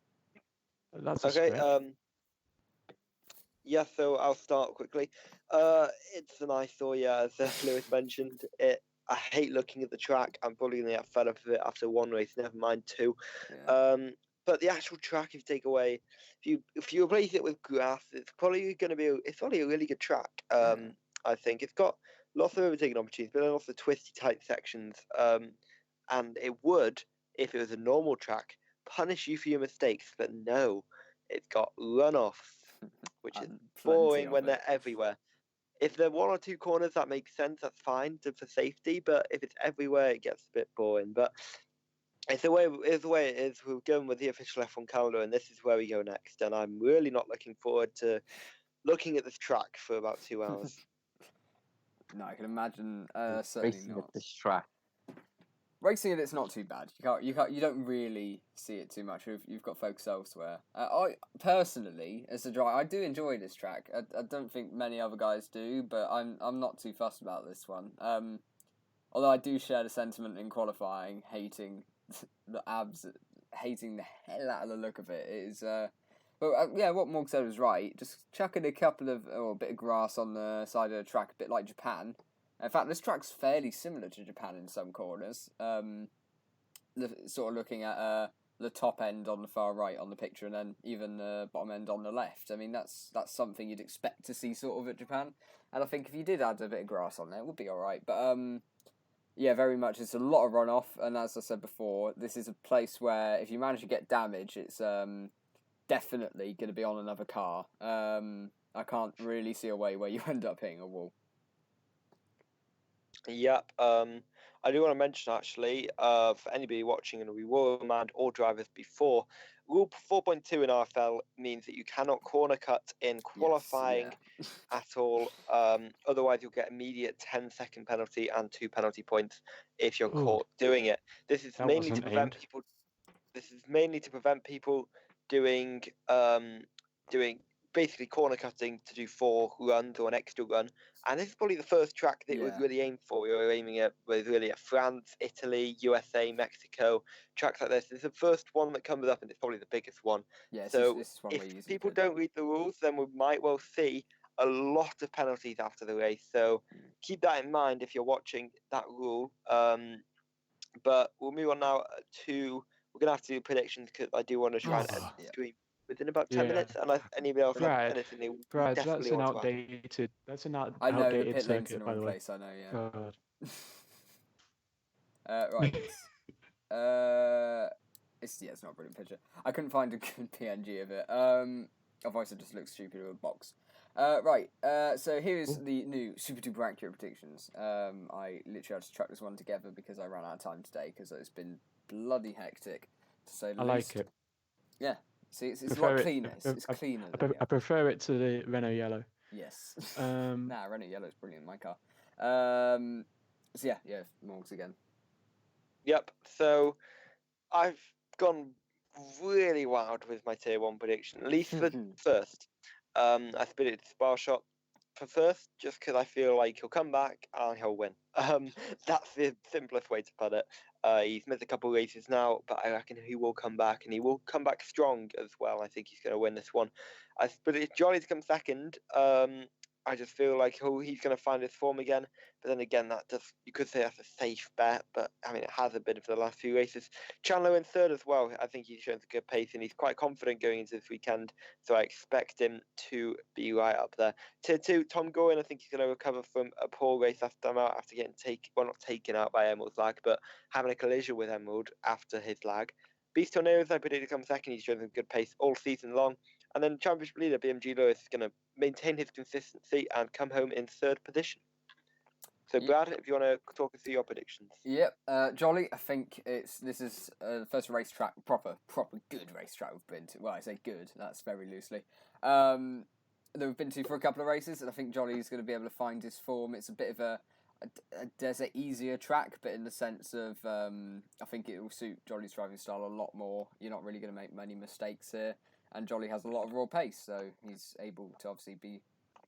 That's a Okay. script. Yeah, so I'll start quickly. It's an eyesore, yeah, as Lewis mentioned. I hate looking at the track. I'm probably going to get fed up of it after one race, never mind two. Yeah. But the actual track, if you take away, if you replace it with grass, it's probably a really good track. I think it's got lots of overtaking opportunities, but lots of twisty tight sections. And it would, if it was a normal track, punish you for your mistakes. But no, it's got runoffs, which is boring when they're everywhere. If there are one or two corners that makes sense, that's fine for safety. But if it's everywhere, it gets a bit boring. But it's the way it is. We're going with the official F1 calendar, and this is where we go next. And I'm really not looking forward to looking at this track for about 2 hours. No, I can imagine. Certainly Racing not. at this track. Racing it, it's not too bad. You don't really see it too much. You've got focus elsewhere. I personally, as a driver, I do enjoy this track. I don't think many other guys do, but I'm not too fussed about this one. Although I do share the sentiment in qualifying, hating the abs, hating the hell out of the look of it. It is. But yeah, what Morg said was right. Just chucking a bit of grass on the side of the track, a bit like Japan. In fact, this track's fairly similar to Japan in some corners. Sort of looking at the top end on the far right on the picture, and then even the bottom end on the left. I mean, that's something you'd expect to see sort of at Japan. And I think if you did add a bit of grass on there, it would be all right. But yeah, very much. It's a lot of runoff, and as I said before, this is a place where if you manage to get damage, it's definitely going to be on another car. I can't really see a way where you end up hitting a wall. Yep. I do want to mention actually, for anybody watching, and we will remind all drivers before, Rule 4.2 in RFL means that you cannot corner cut in qualifying at all. Otherwise, you'll get immediate 10-second penalty and 2 penalty points if you're caught doing it. This is mainly to prevent people. This is mainly to prevent people doing basically corner cutting to do 4 runs or an extra run. And this is probably the first track that it was really aimed for. We were aiming at France, Italy, USA, Mexico, tracks like this. It's the first one that comes up, and it's probably the biggest one. Yeah, so this is one if people don't read the rules, then we might well see a lot of penalties after the race. So keep that in mind if you're watching that rule. But we'll move on now to... We're going to have to do predictions because I do want to try and end the stream within about 10 minutes. Unless anybody else has anything they definitely want to add. That's an outdated I know the pit link's circuit, in the by wrong the way. place, I know, yeah. God. Right. It's not a brilliant picture. I couldn't find a good PNG of it. Otherwise it just looks stupid with a box. Right. So here's the new super duper accurate predictions. I literally had to chuck this one together because I ran out of time today because it's been bloody hectic, to say the least. I like it. Yeah. See, it's a lot cleaner. It's cleaner. I prefer it to the Renault Yellow. Yes. Nah, Renault Yellow is brilliant in my car. So yeah, Morgs again. Yep. So I've gone really wild with my tier 1 prediction, at least for first. I split it to Spa Shot for first, just because I feel like he'll come back and he'll win. That's the simplest way to put it. He's missed a couple of races now, but I reckon he will come back, and he will come back strong as well. I think he's going to win this one. I split it Jolly to come second. I just feel like he's going to find his form again. But then again, you could say that's a safe bet, but I mean, it has a bit for the last few races. Chandler in third as well. I think he's shown a good pace, and he's quite confident going into this weekend. So I expect him to be right up there. Tier 2, Tom Gorin, I think he's going to recover from a poor race last time out after getting not taken out by Emerald's lag, but having a collision with Emerald after his lag. Beast Tornadoes, I predict to come second. He's shown a good pace all season long. And then championship leader BMG Lewis is going to maintain his consistency and come home in third position. So Brad, if you want to talk us through your predictions. Yep, Jolly, I think this is the first racetrack, proper good racetrack we've been to. Well, I say good, that's very loosely. That we've been to for a couple of races, and I think Jolly's going to be able to find his form. It's a bit of a desert easier track, but in the sense of I think it will suit Jolly's driving style a lot more. You're not really going to make many mistakes here. And Jolly has a lot of raw pace, so he's able to obviously be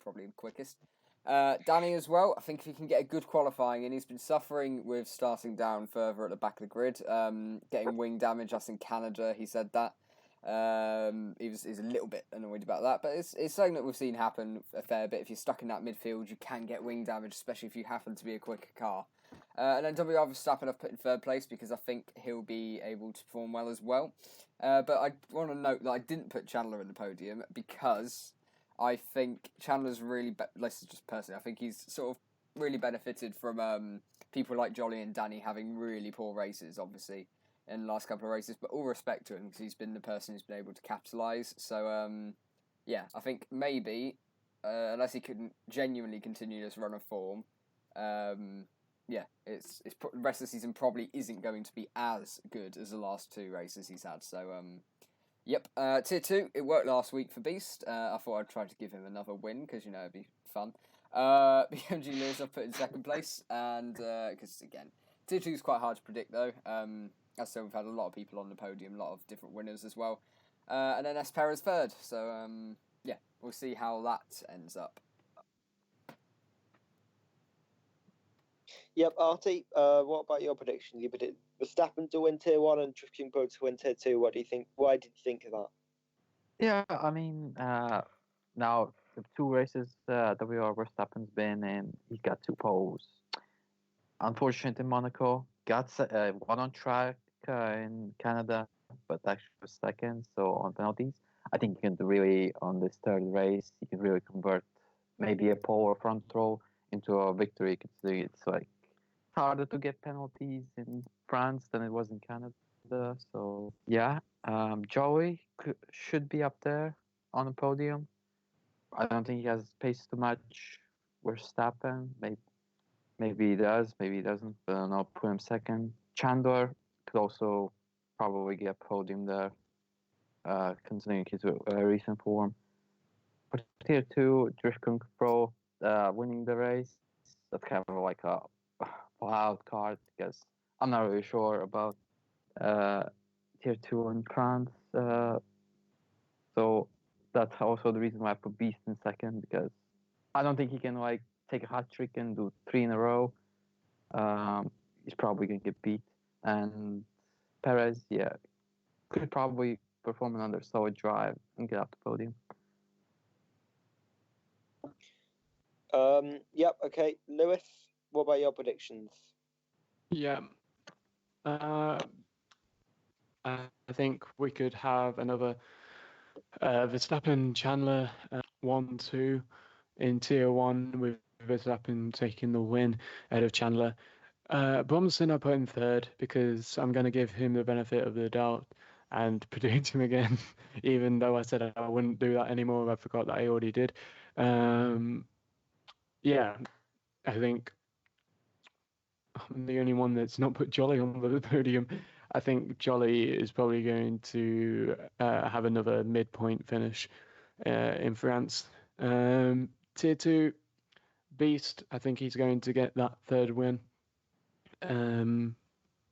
probably the quickest. Danny as well, I think if he can get a good qualifying, and he's been suffering with starting down further at the back of the grid, getting wing damage. That's in Canada, he said that. He's a little bit annoyed about that, but it's something that we've seen happen a fair bit. If you're stuck in that midfield, you can get wing damage, especially if you happen to be a quicker car. And then WR Verstappen I've put in third place because I think he'll be able to perform well as well. But I want to note that I didn't put Chandler in the podium because I think Chandler's really, this is just personally, I think he's sort of really benefited from people like Jolly and Danny having really poor races, obviously, in the last couple of races. But all respect to him because he's been the person who's been able to capitalise. So, yeah, I think maybe, unless he couldn't genuinely continue this run of form, yeah, the rest of the season probably isn't going to be as good as the last two races he's had. So, yep. Tier 2, it worked last week for Beast. I thought I'd try to give him another win because, it'd be fun. BMG Lewis I've put in second place, and because, again, Tier 2 is quite hard to predict, though. As I said, we've had a lot of people on the podium, a lot of different winners as well. And then S. Perez third. So, yeah, we'll see how that ends up. Yep, Artie, what about your predictions? You predict Verstappen to win Tier 1 and Trifkin to win Tier 2. What do you think? Why did you think of that? Yeah, I mean, now the two races WR Verstappen's been in, he got 2 poles. Unfortunately, in Monaco, got one on track in Canada, but actually was second, so on penalties. I think he can really, on this third race, he can really convert maybe a pole or front row into a victory, considering it's like harder to get penalties in France than it was in Canada. So yeah, Joey should be up there on the podium. I don't think he has pace to match Verstappen. Maybe he does, maybe he doesn't. But I'll put him second. Chandler could also probably get a podium there, considering his recent form. For Tier 2, Driftkunk Pro winning the race. That's kind of like a wild card because I'm not really sure about Tier 2 in France. So that's also the reason why I put Beast in second, because I don't think he can take a hat trick and do 3 in a row. He's probably going to get beat. And Perez, yeah, could probably perform another solid drive and get up the podium. Yep, okay. Lewis, what about your predictions? Yeah. I think we could have another Verstappen Chandler 1-2 in Tier 1 with Verstappen taking the win ahead of Chandler. Bromson I put in third because I'm going to give him the benefit of the doubt and predict him again, even though I said I wouldn't do that anymore. I forgot that I already did. Yeah, I think I'm the only one that's not put Jolly on the podium. I think Jolly is probably going to have another midpoint finish in France. Tier 2, Beast, I think he's going to get that third win.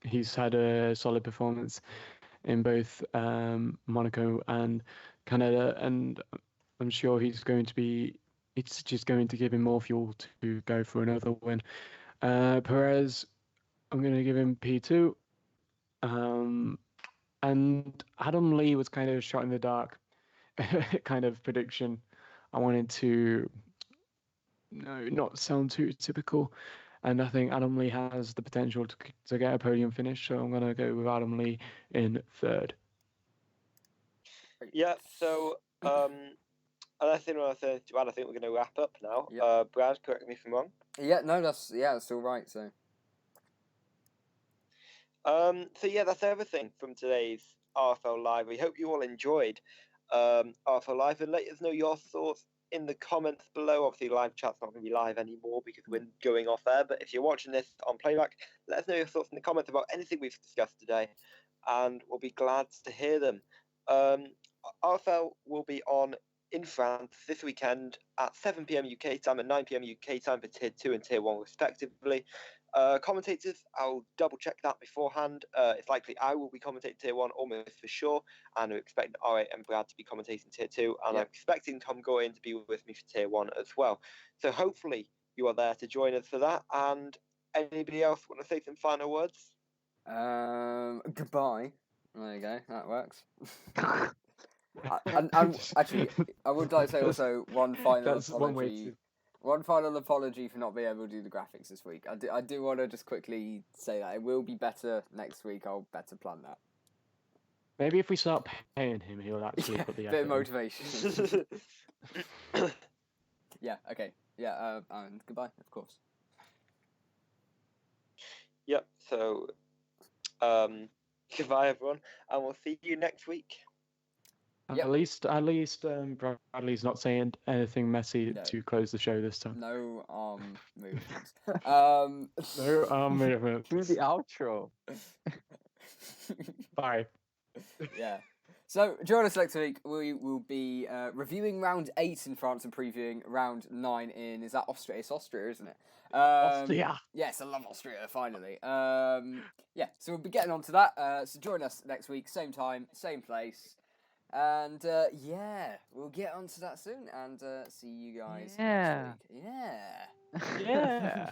He's had a solid performance in both Monaco and Canada, and I'm sure it's just going to give him more fuel to go for another win. Perez, I'm going to give him P2. And Adam Lee was kind of a shot in the dark kind of prediction. I wanted to not sound too typical. And I think Adam Lee has the potential to get a podium finish, so I'm going to go with Adam Lee in third. Yeah, so unless anyone else says to add, I think we're going to wrap up now. Yep. Brad, correct me if I'm wrong. Yeah, no, that's all right. So. So yeah, that's everything from today's RFL Live. We hope you all enjoyed RFL Live, and let us know your thoughts in the comments below. Obviously, live chat's not going to be live anymore because we're going off air. But if you're watching this on playback, let us know your thoughts in the comments about anything we've discussed today, and we'll be glad to hear them. RFL will be on in France this weekend at 7 p.m. UK time and 9 p.m. UK time for Tier 2 and Tier 1 respectively. Commentators, I'll double check that beforehand. It's likely I will be commentating Tier 1 almost for sure, and I'm expecting R8 and Brad to be commentating Tier 2, and I'm expecting Tom Goyen to be with me for Tier 1 as well. So hopefully you are there to join us for that. And anybody else want to say some final words? Goodbye. There you go. That works. And actually, I would like to say also one final That's apology. one way to... One final apology for not being able to do the graphics this week. I do want to just quickly say that it will be better next week. I'll better plan that. Maybe if we start paying him, he'll actually put the effort bit of in. motivation. Yeah. Okay. Yeah. And goodbye, of course. Yep. So, goodbye everyone, and we'll see you next week. At least, Bradley's not saying anything messy to close the show this time. No arm movements. No arm movements. Do the outro. Bye. Yeah. So join us next week. We will be reviewing round 8 in France and previewing round 9 in, is that Austria? It's Austria, isn't it? Austria. Yes, I love Austria, finally. Yeah, so we'll be getting on to that. So join us next week, same time, same place. And yeah, we'll get on to that soon and see you guys next week. Yeah. Yeah.